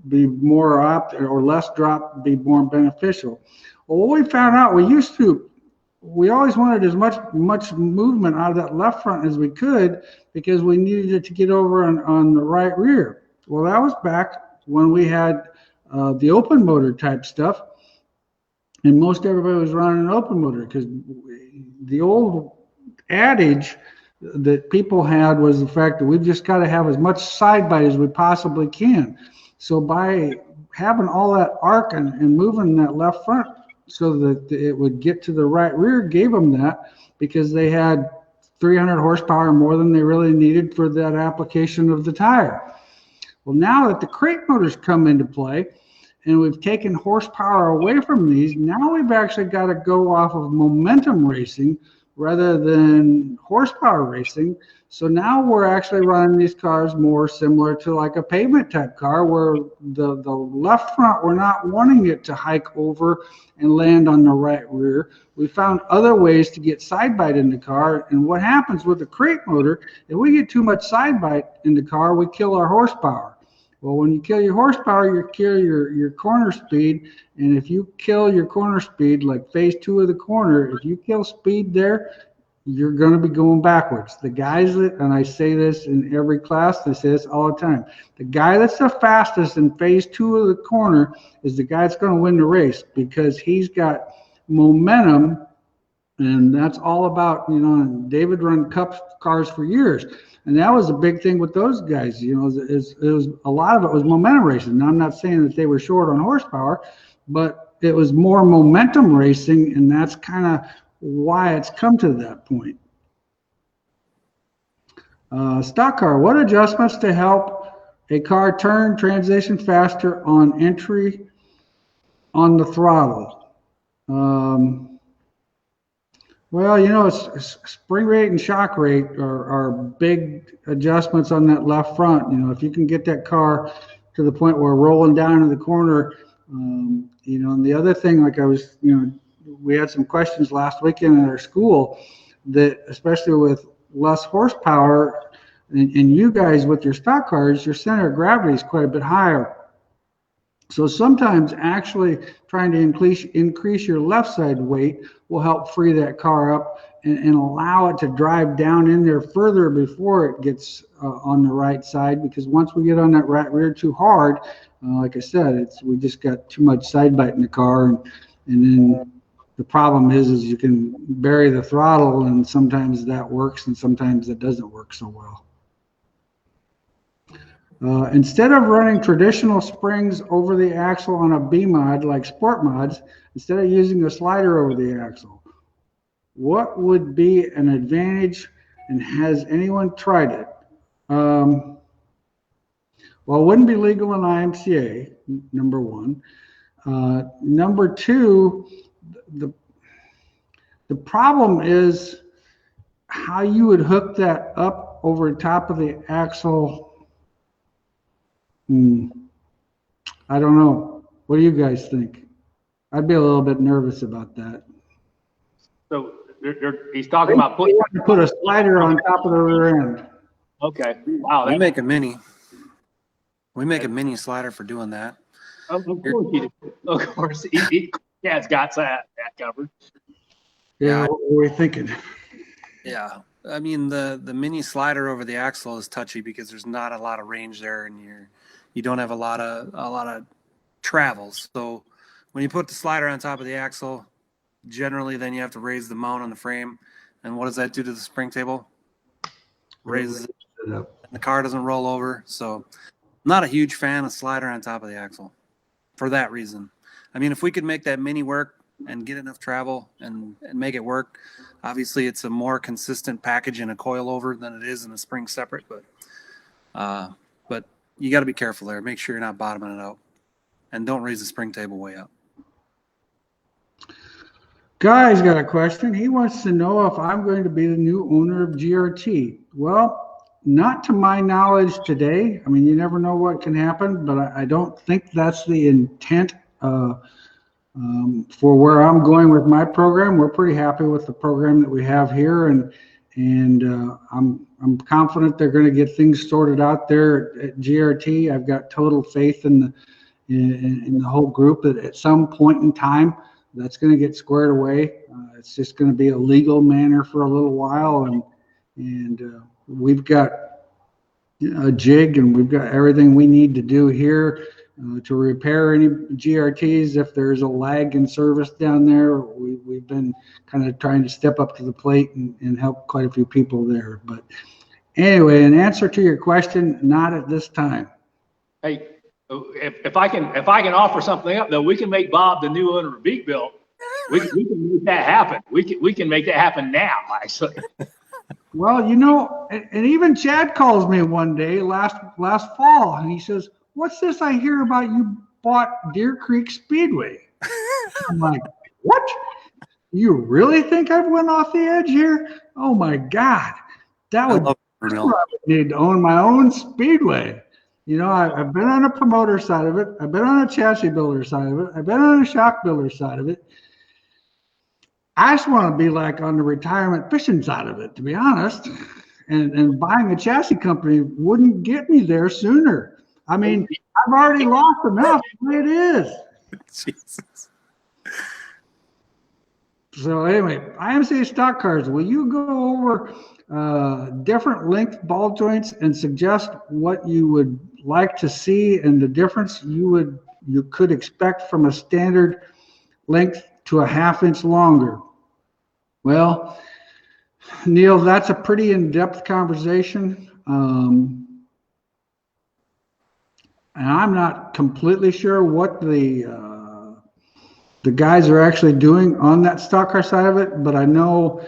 be more or less drop be more beneficial? Well, what we found out, we always wanted as much movement out of that left front as we could because we needed it to get over on the right rear. Well, that was back when we had the open motor type stuff, and most everybody was running an open motor because the old adage that people had was the fact that we've just got to have as much side bite as we possibly can. So by having all that arc and moving that left front so that it would get to the right rear gave them that, because they had 300 horsepower more than they really needed for that application of the tire. Well, now that the crate motors come into play and we've taken horsepower away from these, now we've actually got to go off of momentum racing rather than horsepower racing. So now we're actually running these cars more similar to like a pavement type car where the left front, we're not wanting it to hike over and land on the right rear. We found other ways to get side bite in the car. And what happens with the crate motor, if we get too much side bite in the car, we kill our horsepower. Well, when you kill your horsepower, you kill your corner speed. And if you kill your corner speed, like phase 2 of the corner, if you kill speed there, you're going to be going backwards. The guys that, and I say this in every class, I say this all the time, the guy that's the fastest in phase 2 of the corner is the guy that's going to win the race because he's got momentum. And that's all about, you know, David run cup cars for years. And that was a big thing with those guys, you know, it was a lot of it was momentum racing. Now, I'm not saying that they were short on horsepower, but it was more momentum racing, and that's kind of why it's come to that point. Stock car, what adjustments to help a car turn transition faster on entry on the throttle? Well, you know, it's spring rate and shock rate are big adjustments on that left front. You know, if you can get that car to the point where rolling down in the corner, you know, and the other thing, like we had some questions last weekend at our school that, especially with less horsepower, and you guys with your stock cars, your center of gravity is quite a bit higher. So sometimes actually trying to increase your left side weight will help free that car up and allow it to drive down in there further before it gets on the right side. Because once we get on that right rear too hard, like I said, we just got too much side bite in the car, and then the problem is you can bury the throttle, and sometimes that works and sometimes it doesn't work so well. Instead of running traditional springs over the axle on a B mod like sport mods, instead of using a slider over the axle, what would be an advantage, and has anyone tried it? Well, it wouldn't be legal in IMCA, number one. Number two, the problem is how you would hook that up over the top of the axle. I don't know. What do you guys think? I'd be a little bit nervous about that. So he's talking about putting. Put a slider on top of the rear end. Okay. Wow. We make a mini. We make a mini slider for doing that. Of course he did. Of course. Chad's got that covered. Yeah, what were we thinking? Yeah. I mean, the mini slider over the axle is touchy because there's not a lot of range there, and you don't have a lot of travel. So when you put the slider on top of the axle, generally then you have to raise the mount on the frame. And what does that do to the spring table? Raises it up. And the car doesn't roll over. So I'm not a huge fan of slider on top of the axle for that reason. I mean, if we could make that mini work and get enough travel and make it work, obviously it's a more consistent package in a coilover than it is in a spring separate, but you got to be careful there. Make sure you're not bottoming it out, and don't raise the spring table way up. Guy's got a question. He wants to know if I'm going to be the new owner of GRT. Well, not to my knowledge today. I mean, you never know what can happen, but I don't think that's the intent for where I'm going with my program. We're pretty happy with the program that we have here, and I'm confident they're going to get things sorted out there at GRT. I've got total faith in the whole group that at some point in time that's going to get squared away. It's just going to be a legal manner for a little while, and we've got a jig and we've got everything we need to do here to repair any GRTs. If there's a lag in service down there, we've been kind of trying to step up to the plate and help quite a few people there. But anyway, in answer to your question, not at this time. Hey, if I can offer something up, though, we can make Bob the new owner of Beakville. We can make that happen. We can make that happen now, actually. Well, you know, and even Chad calls me one day last fall, and he says, "What's this I hear about you bought Deer Creek Speedway?" I'm like, "What? You really think I've went off the edge here? Oh my God, that would I need to own my own speedway." You know, I've been on a promoter side of it. I've been on a chassis builder side of it. I've been on a shock builder side of it. I just want to be like on the retirement fishing side of it, to be honest. And buying a chassis company wouldn't get me there sooner. I mean, I've already lost enough the way it is. Jesus. So anyway, IMCA stock cars, will you go over different length ball joints and suggest what you would like to see and the difference you could expect from a standard length to a half-inch longer? Well, Neil, that's a pretty in-depth conversation. And I'm not completely sure what the guys are actually doing on that stock car side of it, but I know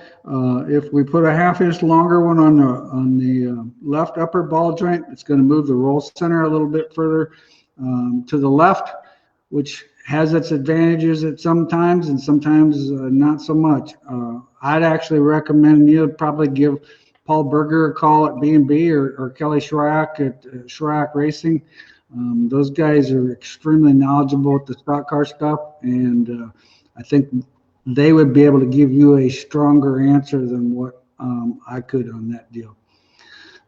if we put a half-inch longer one on the left upper ball joint, it's going to move the roll center a little bit further to the left, which has its advantages at sometimes and sometimes not so much. I'd actually recommend you probably give Paul Berger a call at B&B or Kelly Schrock at Schrock Racing. Those guys are extremely knowledgeable with the stock car stuff, and I think they would be able to give you a stronger answer than what I could on that deal.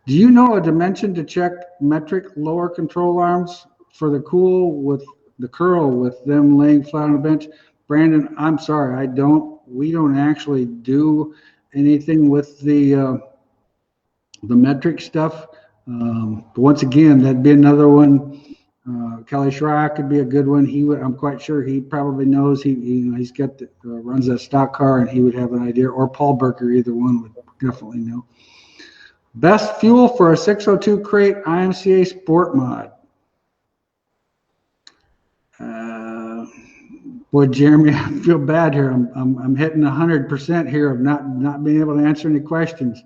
Do you know a dimension to check metric lower control arms for the curl with them laying flat on the bench? Brandon, I'm sorry, I don't. We don't actually do anything with the metric stuff. But once again, that'd be another one. Kelly Schrock could be a good one. I'm quite sure he probably knows. He's got runs that stock car, and he would have an idea. Or Paul Berger, either one would definitely know. Best fuel for a 602 crate IMCA Sport Mod. Boy, Jeremy, I feel bad here. I'm hitting 100% here of not being able to answer any questions.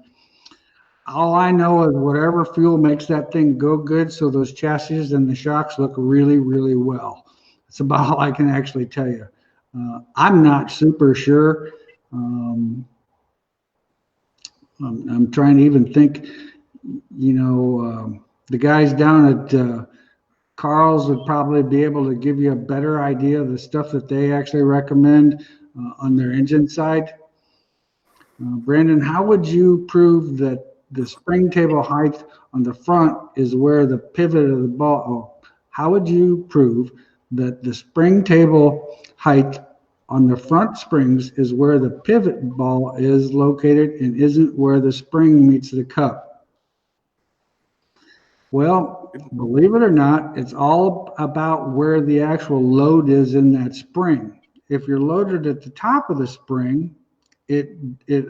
All I know is whatever fuel makes that thing go good, so those chassis and the shocks look really, really well. That's about all I can actually tell you. I'm not super sure. I'm trying to even think, the guys down at Carl's would probably be able to give you a better idea of the stuff that they actually recommend on their engine side. Brandon, how would you prove that the spring table height on the front is where the pivot of the ball? Oh, how would you prove that the spring table height on the front springs is where the pivot ball is located and isn't where the spring meets the cup? Well, believe it or not, it's all about where the actual load is in that spring. If you're loaded at the top of the spring, it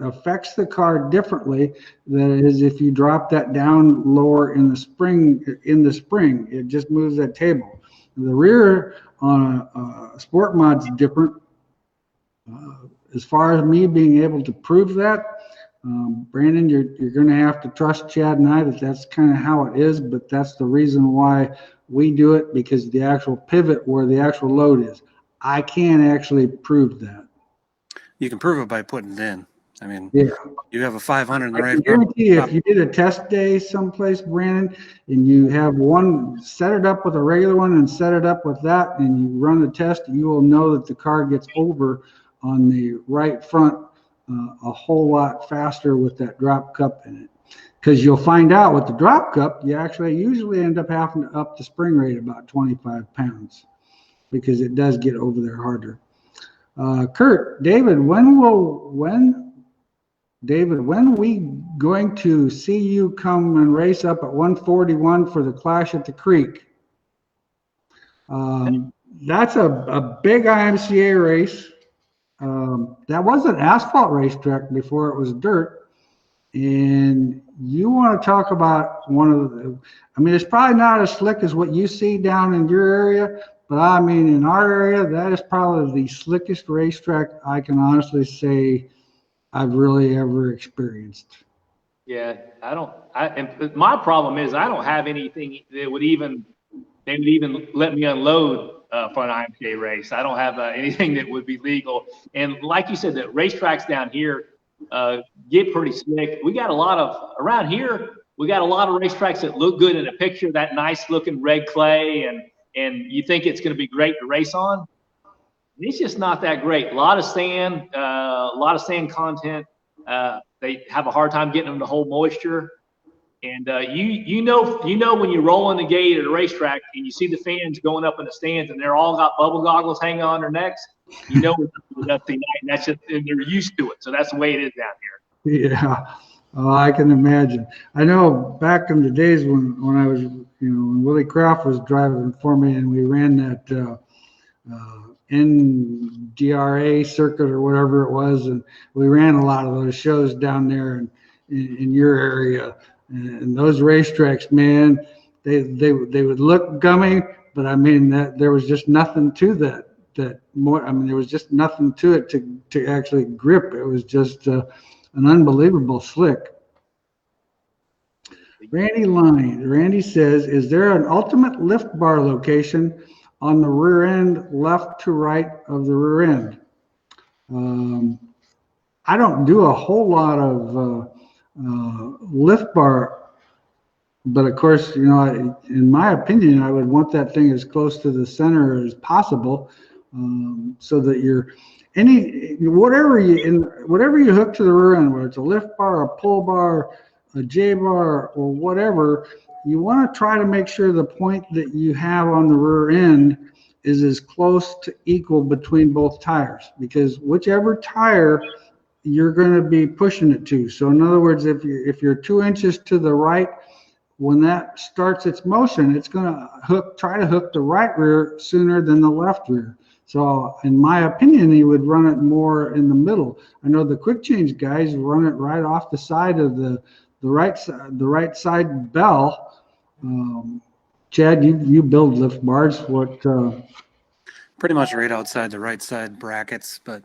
affects the car differently than it is if you drop that down lower in the spring. It just moves that table. The rear on a sport mod's different. As far as me being able to prove that, Brandon, you're going to have to trust Chad and I that that's kind of how it is, but that's the reason why we do it, because the actual pivot where the actual load is. I can't actually prove that. You can prove it by putting it in. I mean, yeah. You have a 500 in the I right. guarantee you, if you did a test day someplace, Brandon, and you have one, set it up with a regular one and set it up with that, and you run the test, you will know that the car gets over on the right front a whole lot faster with that drop cup in it. Because you'll find out with the drop cup, you actually usually end up having to up the spring rate about 25 pounds because it does get over there harder. Kurt, David, when we going to see you come and race up at 141 for the Clash at the Creek? That's a big IMCA race. That was an asphalt racetrack before it was dirt. And you want to talk about one of the, I mean, it's probably not as slick as what you see down in your area, but I mean, in our area, that is probably the slickest racetrack I can honestly say I've really ever experienced. Yeah, and my problem is I don't have anything that would even let me unload for an IMCA race. I don't have anything that would be legal. And like you said, the racetracks down here get pretty slick. We got a lot of, around here, we got a lot of racetracks that look good in a picture, that nice looking red clay, and you think it's going to be great to race on. It's just not that great. A lot of sand content. They have a hard time getting them to hold moisture. And you know when you roll in the gate at a racetrack and you see the fans going up in the stands and they're all got bubble goggles hanging on their necks, you know it's a dusty night, and that's just, and they're used to it. So that's the way it is down here. Yeah, I can imagine. I know back in the days when I was, when Willie Kraft was driving for me and we ran that NGRA circuit or whatever it was, and we ran a lot of those shows down there in your area. And those racetracks, man, they would look gummy, but I mean that there was just nothing to that. There was just nothing to it to actually grip. It was just an unbelievable slick. Randy says, is there an ultimate lift bar location on the rear end, left to right of the rear end? I don't do a whole lot of lift bar, but of course, in my opinion, I would want that thing as close to the center as possible, so that whatever you hook to the rear end, whether it's a lift bar, a pull bar, a J bar, or whatever, you want to try to make sure the point that you have on the rear end is as close to equal between both tires, because whichever tire you're going to be pushing it to. So in other words, if you're 2 inches to the right, when that starts its motion, it's going to try to hook the right rear sooner than the left rear. So in my opinion, he would run it more in the middle. I know the quick change guys run it right off the side of the right side bell. Chad, you build lift bars. What? Pretty much right outside the right side brackets, but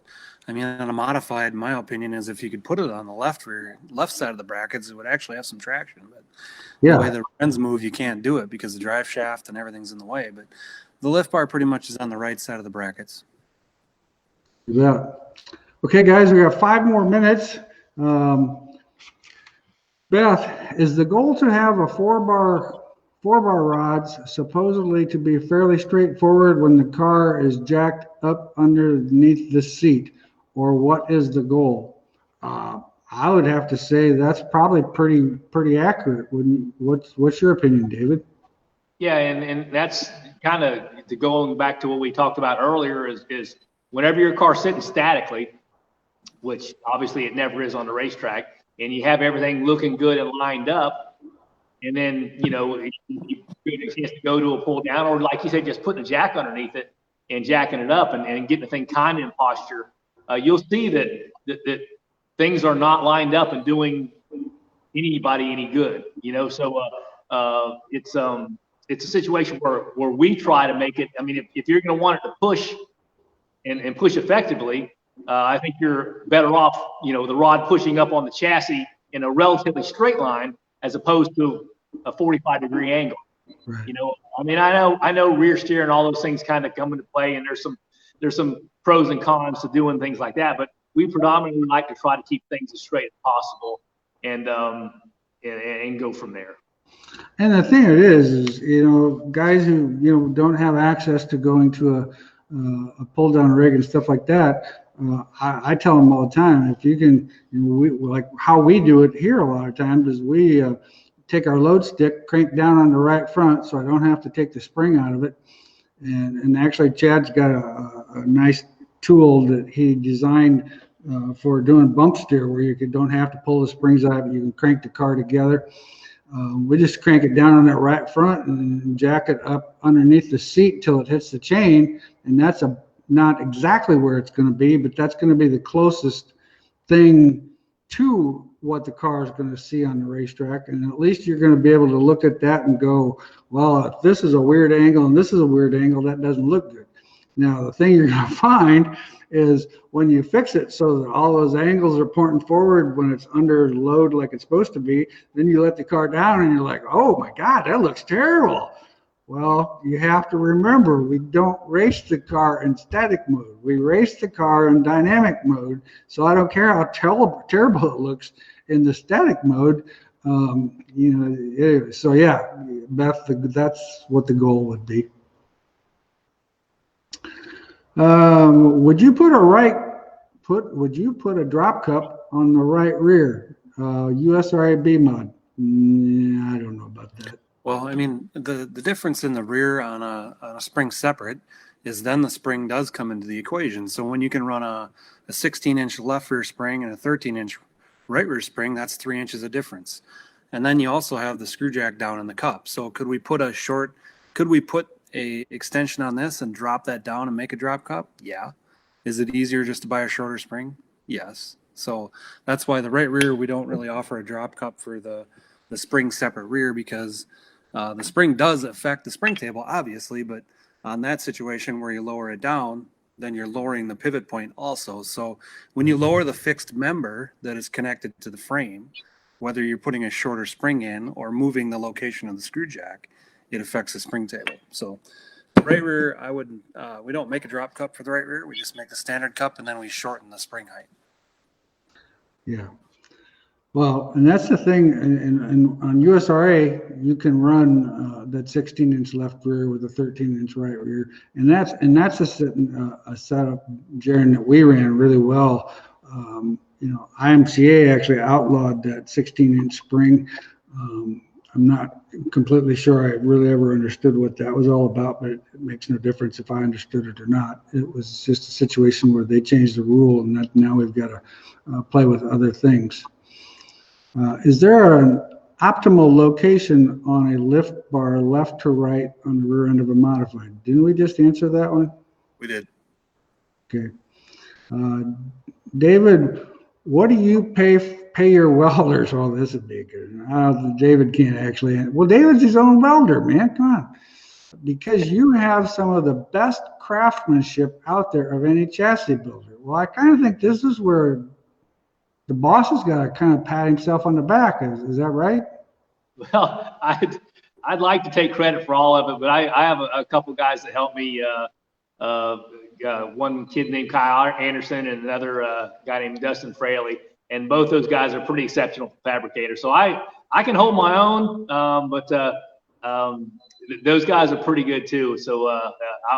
I mean, on a modified, my opinion is if you could put it on the left side of the brackets, it would actually have some traction. But yeah, the way the ends move, you can't do it because the drive shaft and everything's in the way. But the lift bar pretty much is on the right side of the brackets. Yeah. Okay, guys, we have 5 more minutes. Beth, is the goal to have a 4-bar 4-bar rods supposedly to be fairly straightforward when the car is jacked up underneath the seat, or what is the goal? I would have to say that's probably pretty accurate. What's your opinion, David? Yeah, and that's kind of going back to what we talked about earlier is whenever your car's sitting statically, which obviously it never is on the racetrack, and you have everything looking good and lined up, and then, you get a chance to go to a pull down, or like you said, just putting a jack underneath it and jacking it up and getting the thing kind of in posture, you'll see that things are not lined up and doing anybody any good, so it's a situation where we try to make it. I mean, if you're going to want it to push and push effectively, I think you're better off, the rod pushing up on the chassis in a relatively straight line as opposed to a 45-degree angle. Right. I mean, I know rear steer and all those things kind of come into play, and there's some pros and cons to doing things like that, but we predominantly like to try to keep things as straight as possible and go from there. And the thing it is guys who don't have access to going to a pull down rig and stuff like that, I tell them all the time, if you can, we, like how we do it here a lot of times is we take our load stick, crank down on the right front so I don't have to take the spring out of it. And actually Chad's got a nice tool that he designed for doing bump steer where you don't have to pull the springs out, but you can crank the car together. We just crank it down on that right front and jack it up underneath the seat till it hits the chain, and that's not exactly where it's going to be, but that's going to be the closest thing to what the car is going to see on the racetrack, and at least you're going to be able to look at that and go, well, if this is a weird angle and this is a weird angle, that doesn't look good. Now, the thing you're going to find is when you fix it so that all those angles are pointing forward when it's under load like it's supposed to be, then you let the car down and you're like, oh my God, that looks terrible. Well, you have to remember, we don't race the car in static mode. We race the car in dynamic mode. So I don't care how terrible it looks in the static mode. So yeah, Beth, that's what the goal would be. Would you put a drop cup on the right rear? USRAB mod. I don't know about that. Well, I mean, the difference in the rear on a spring separate is then the spring does come into the equation. So when you can run a 16-inch left rear spring and a 13-inch right rear spring, that's 3 inches of difference. And then you also have the screw jack down in the cup. So could we put a extension on this and drop that down and make a drop cup? Yeah. Is it easier just to buy a shorter spring? Yes. So that's why the right rear, we don't really offer a drop cup for the spring separate rear, because the spring does affect the spring table, obviously, but on that situation where you lower it down, then you're lowering the pivot point also. So when you lower the fixed member that is connected to the frame, whether you're putting a shorter spring in or moving the location of the screw jack, it affects the spring table. So the right rear, we don't make a drop cup for the right rear. We just make the standard cup and then we shorten the spring height. Yeah. Well, and that's the thing, and on USRA, you can run that 16-inch left rear with a 13-inch right rear, and that's a setup, Jaron, that we ran really well. IMCA actually outlawed that 16-inch spring. I'm not completely sure I really ever understood what that was all about, but it makes no difference if I understood it or not. It was just a situation where they changed the rule, and that now we've got to play with other things. Is there an optimal location on a lift bar left to right on the rear end of a modified? Didn't we just answer that one? We did. Okay. David, what do you pay your welders? Oh, this would be good. David can't actually. Well, David's his own welder, man. Come on. Because you have some of the best craftsmanship out there of any chassis builder. Well, I kind of think this is where the boss has got to kind of pat himself on the back. Is that right? Well, I'd like to take credit for all of it, but I have a couple guys that help me. One kid named Kyle Anderson and another guy named Dustin Fraley, and both those guys are pretty exceptional fabricators. So I can hold my own, but those guys are pretty good too. So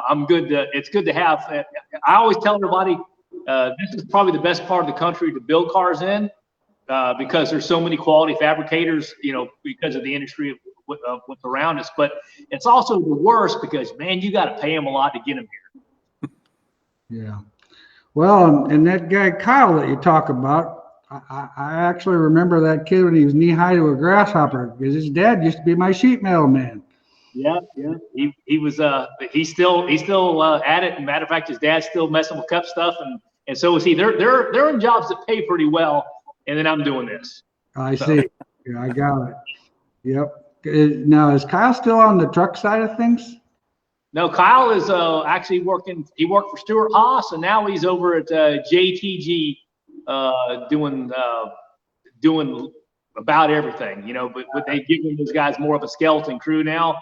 I'm good. It's good to have. I always tell everybody this is probably the best part of the country to build cars in because there's so many quality fabricators, because of the industry of what's around us. But it's also the worst because, man, you got to pay them a lot to get them here. Yeah. Well, and that guy Kyle that you talk about, I actually remember that kid when he was knee high to a grasshopper because his dad used to be my sheet metal man. Yeah. He was he's still at it. And matter of fact, his dad's still messing with cup stuff, and so is he. They're in jobs that pay pretty well, and then I'm doing this. I see. Yeah, I got it. Yep. Now is Kyle still on the truck side of things? No, Kyle is actually working. He worked for Stuart Haas, and now he's over at JTG. Doing about everything, but they give those guys more of a skeleton crew now,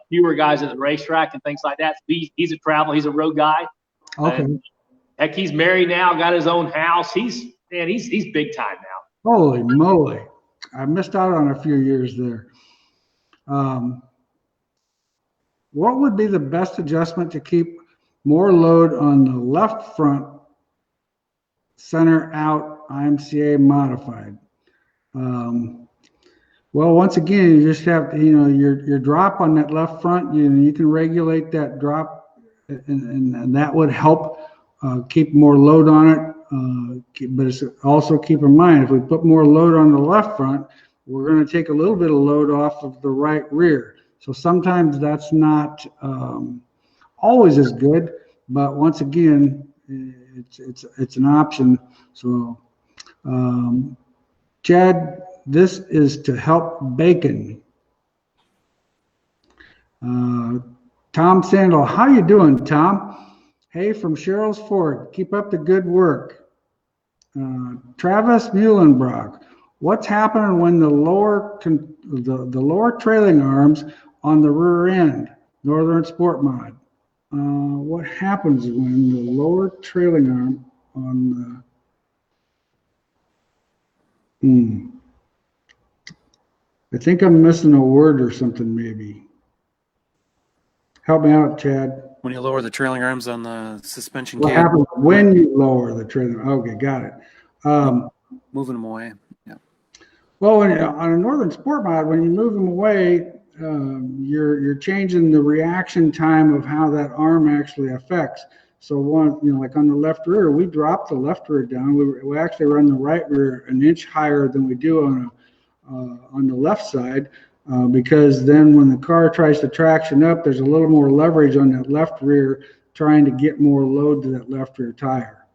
fewer guys at the racetrack and things like that. He's a traveler, he's a road guy. Okay. Heck, he's married now, got his own house. He's big time now. Holy moly. I missed out on a few years there. What would be the best adjustment to keep more load on the left front center out IMCA modified? Well, once again, you just have to, your drop on that left front, you can regulate that drop, and that would help keep more load on it. But it's also keep in mind, if we put more load on the left front, we're going to take a little bit of load off of the right rear. So sometimes that's not always as good, but once again, it's an option. So, Chad, this is to help Bacon. Tom Sandel, how you doing, Tom? Hey, from Cheryl's Ford, keep up the good work. Travis Muhlenbrock, what's happening when the lower trailing arms on the rear end, Northern Sport Mod? What happens when the lower trailing arm on the I think I'm missing a word or something maybe. Help me out, Chad. When you lower the trailing arms on the suspension What cable. happens when you lower the trailing? Okay, got it. Moving them away. Yeah. Well, on a Northern Sport Mod, when you move them away, you're changing the reaction time of how that arm actually affects. So like on the left rear, we drop the left rear down. We actually run the right rear an inch higher than we do on the left side, because then when the car tries to traction up, there's a little more leverage on that left rear, trying to get more load to that left rear tire.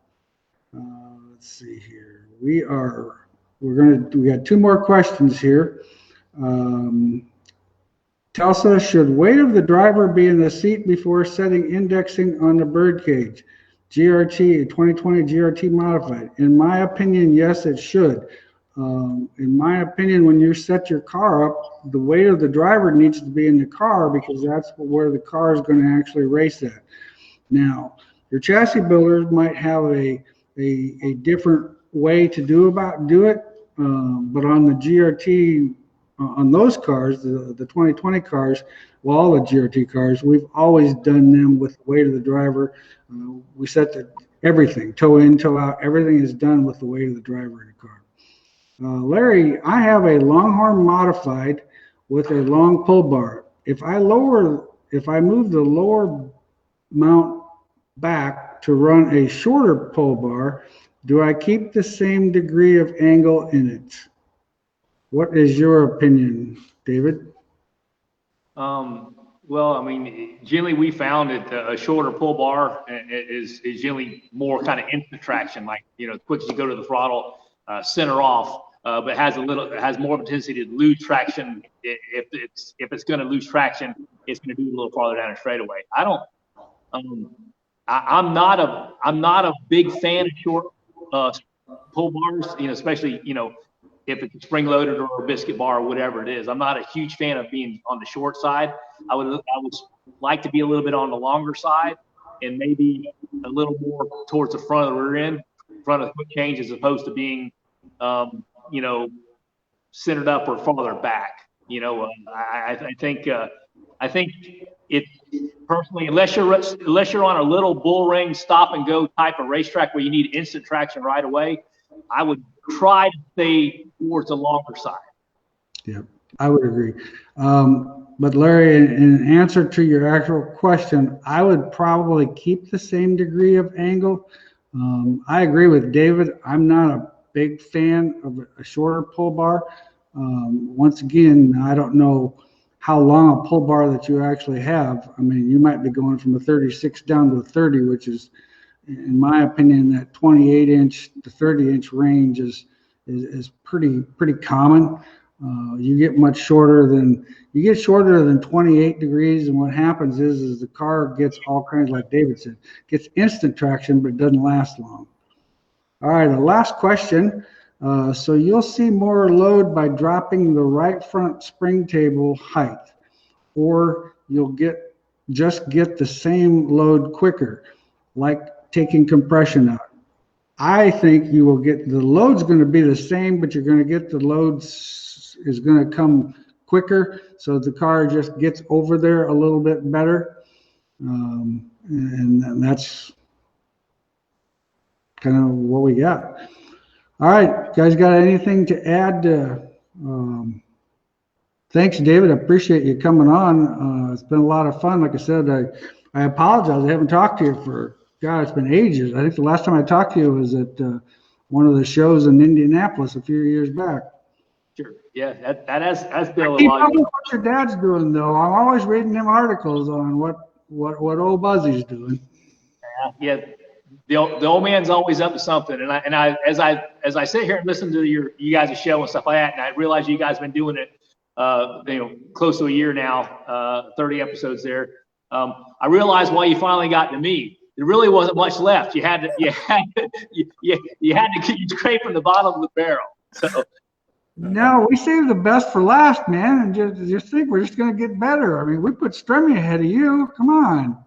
Let's see here. We got two more questions here. Telsa, should weight of the driver be in the seat before setting indexing on the birdcage? GRT 2020 GRT modified. In my opinion, yes, it should. In my opinion, when you set your car up, the weight of the driver needs to be in the car because that's where the car is going to actually race at. Now, your chassis builders might have a different way to do it, but on the GRT, on those cars, the 2020 cars, well, all the GRT cars, we've always done them with the weight of the driver. We set everything, toe in, toe out, everything is done with the weight of the driver in the car. Larry, I have a Longhorn modified with a long pull bar. If I move the lower mount back to run a shorter pull bar, do I keep the same degree of angle in it? What is your opinion, David? Well, I mean, generally we found that a shorter pull bar is generally more kind of instant traction, like, quick as you go to the throttle, center off, but has more of a tendency to lose traction. If it's going to lose traction, it's going to do a little farther down a straightaway. I'm not a big fan of short pull bars, especially, if it's spring loaded or a biscuit bar or whatever it is. I'm not a huge fan of being on the short side. I would like to be a little bit on the longer side and maybe a little more towards the front of the rear end, front of the quick change, as opposed to being, centered up or farther back. You know, I think it personally, unless you're on a little bull ring stop and go type of racetrack where you need instant traction right away, I would try to stay towards the longer side. Yeah, I would agree. But Larry, in answer to your actual question, I would probably keep the same degree of angle. I agree with David. I'm not a big fan of a shorter pull bar. Once again, I don't know how long a pull bar that you actually have. I mean, you might be going from a 36 down to a 30, which is, in my opinion, that 28-inch to 30-inch range is pretty common. You get shorter than 28 degrees, and what happens is the car gets all kinds, like David said, gets instant traction, but it doesn't last long. All right, the last question. So you'll see more load by dropping the right front spring table height, or you'll just get the same load quicker, like taking compression out. I think you will get, the load's going to be the same, but you're going to get the loads is going to come quicker, so the car just gets over there a little bit better, and that's kind of what we got. All right, guys, got anything to add? Thanks, David. I appreciate you coming on. It's been a lot of fun. Like I said, I apologize. I haven't talked to you for, God, it's been ages. I think the last time I talked to you was at one of the shows in Indianapolis a few years back. Sure. Yeah, that has been a I keep lot. wondering what your dad's doing, though. I'm always reading them articles on what old Buzzy's doing. Yeah, the old man's always up to something. And I as I sit here and listen to you guys' show and stuff like that, and I realize you guys have been doing it, close to a year now, 30 episodes there. I realized why you finally got to me. There really wasn't much left. You had to keep scraping the bottom of the barrel. So. No, we saved the best for last, man, and just think we're just going to get better. I mean, we put Strummy ahead of you. Come on.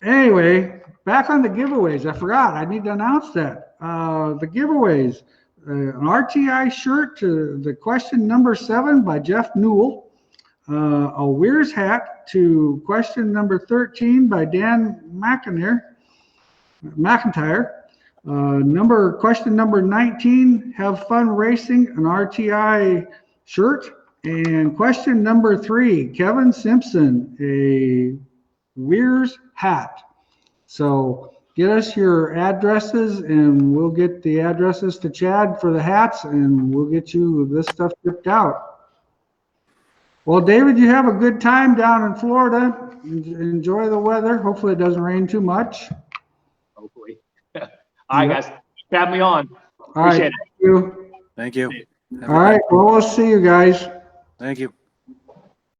Anyway, back on the giveaways. I forgot. I need to announce that. The giveaways. An RTI shirt to the question number 7 by Jeff Newell. A Wehrs hat to question number 13 by Dan McIntyre. Question number 19, have fun racing, an RTI shirt. And question number 3, Kevin Simpson, a Wehrs hat. So get us your addresses, and we'll get the addresses to Chad for the hats, and we'll get you this stuff shipped out. Well, David, you have a good time down in Florida. Enjoy the weather. Hopefully it doesn't rain too much. Hopefully. All right, guys. Have me on. All right. Appreciate it. Thank you. Thank you. All right. Well, we'll see you guys. Thank you.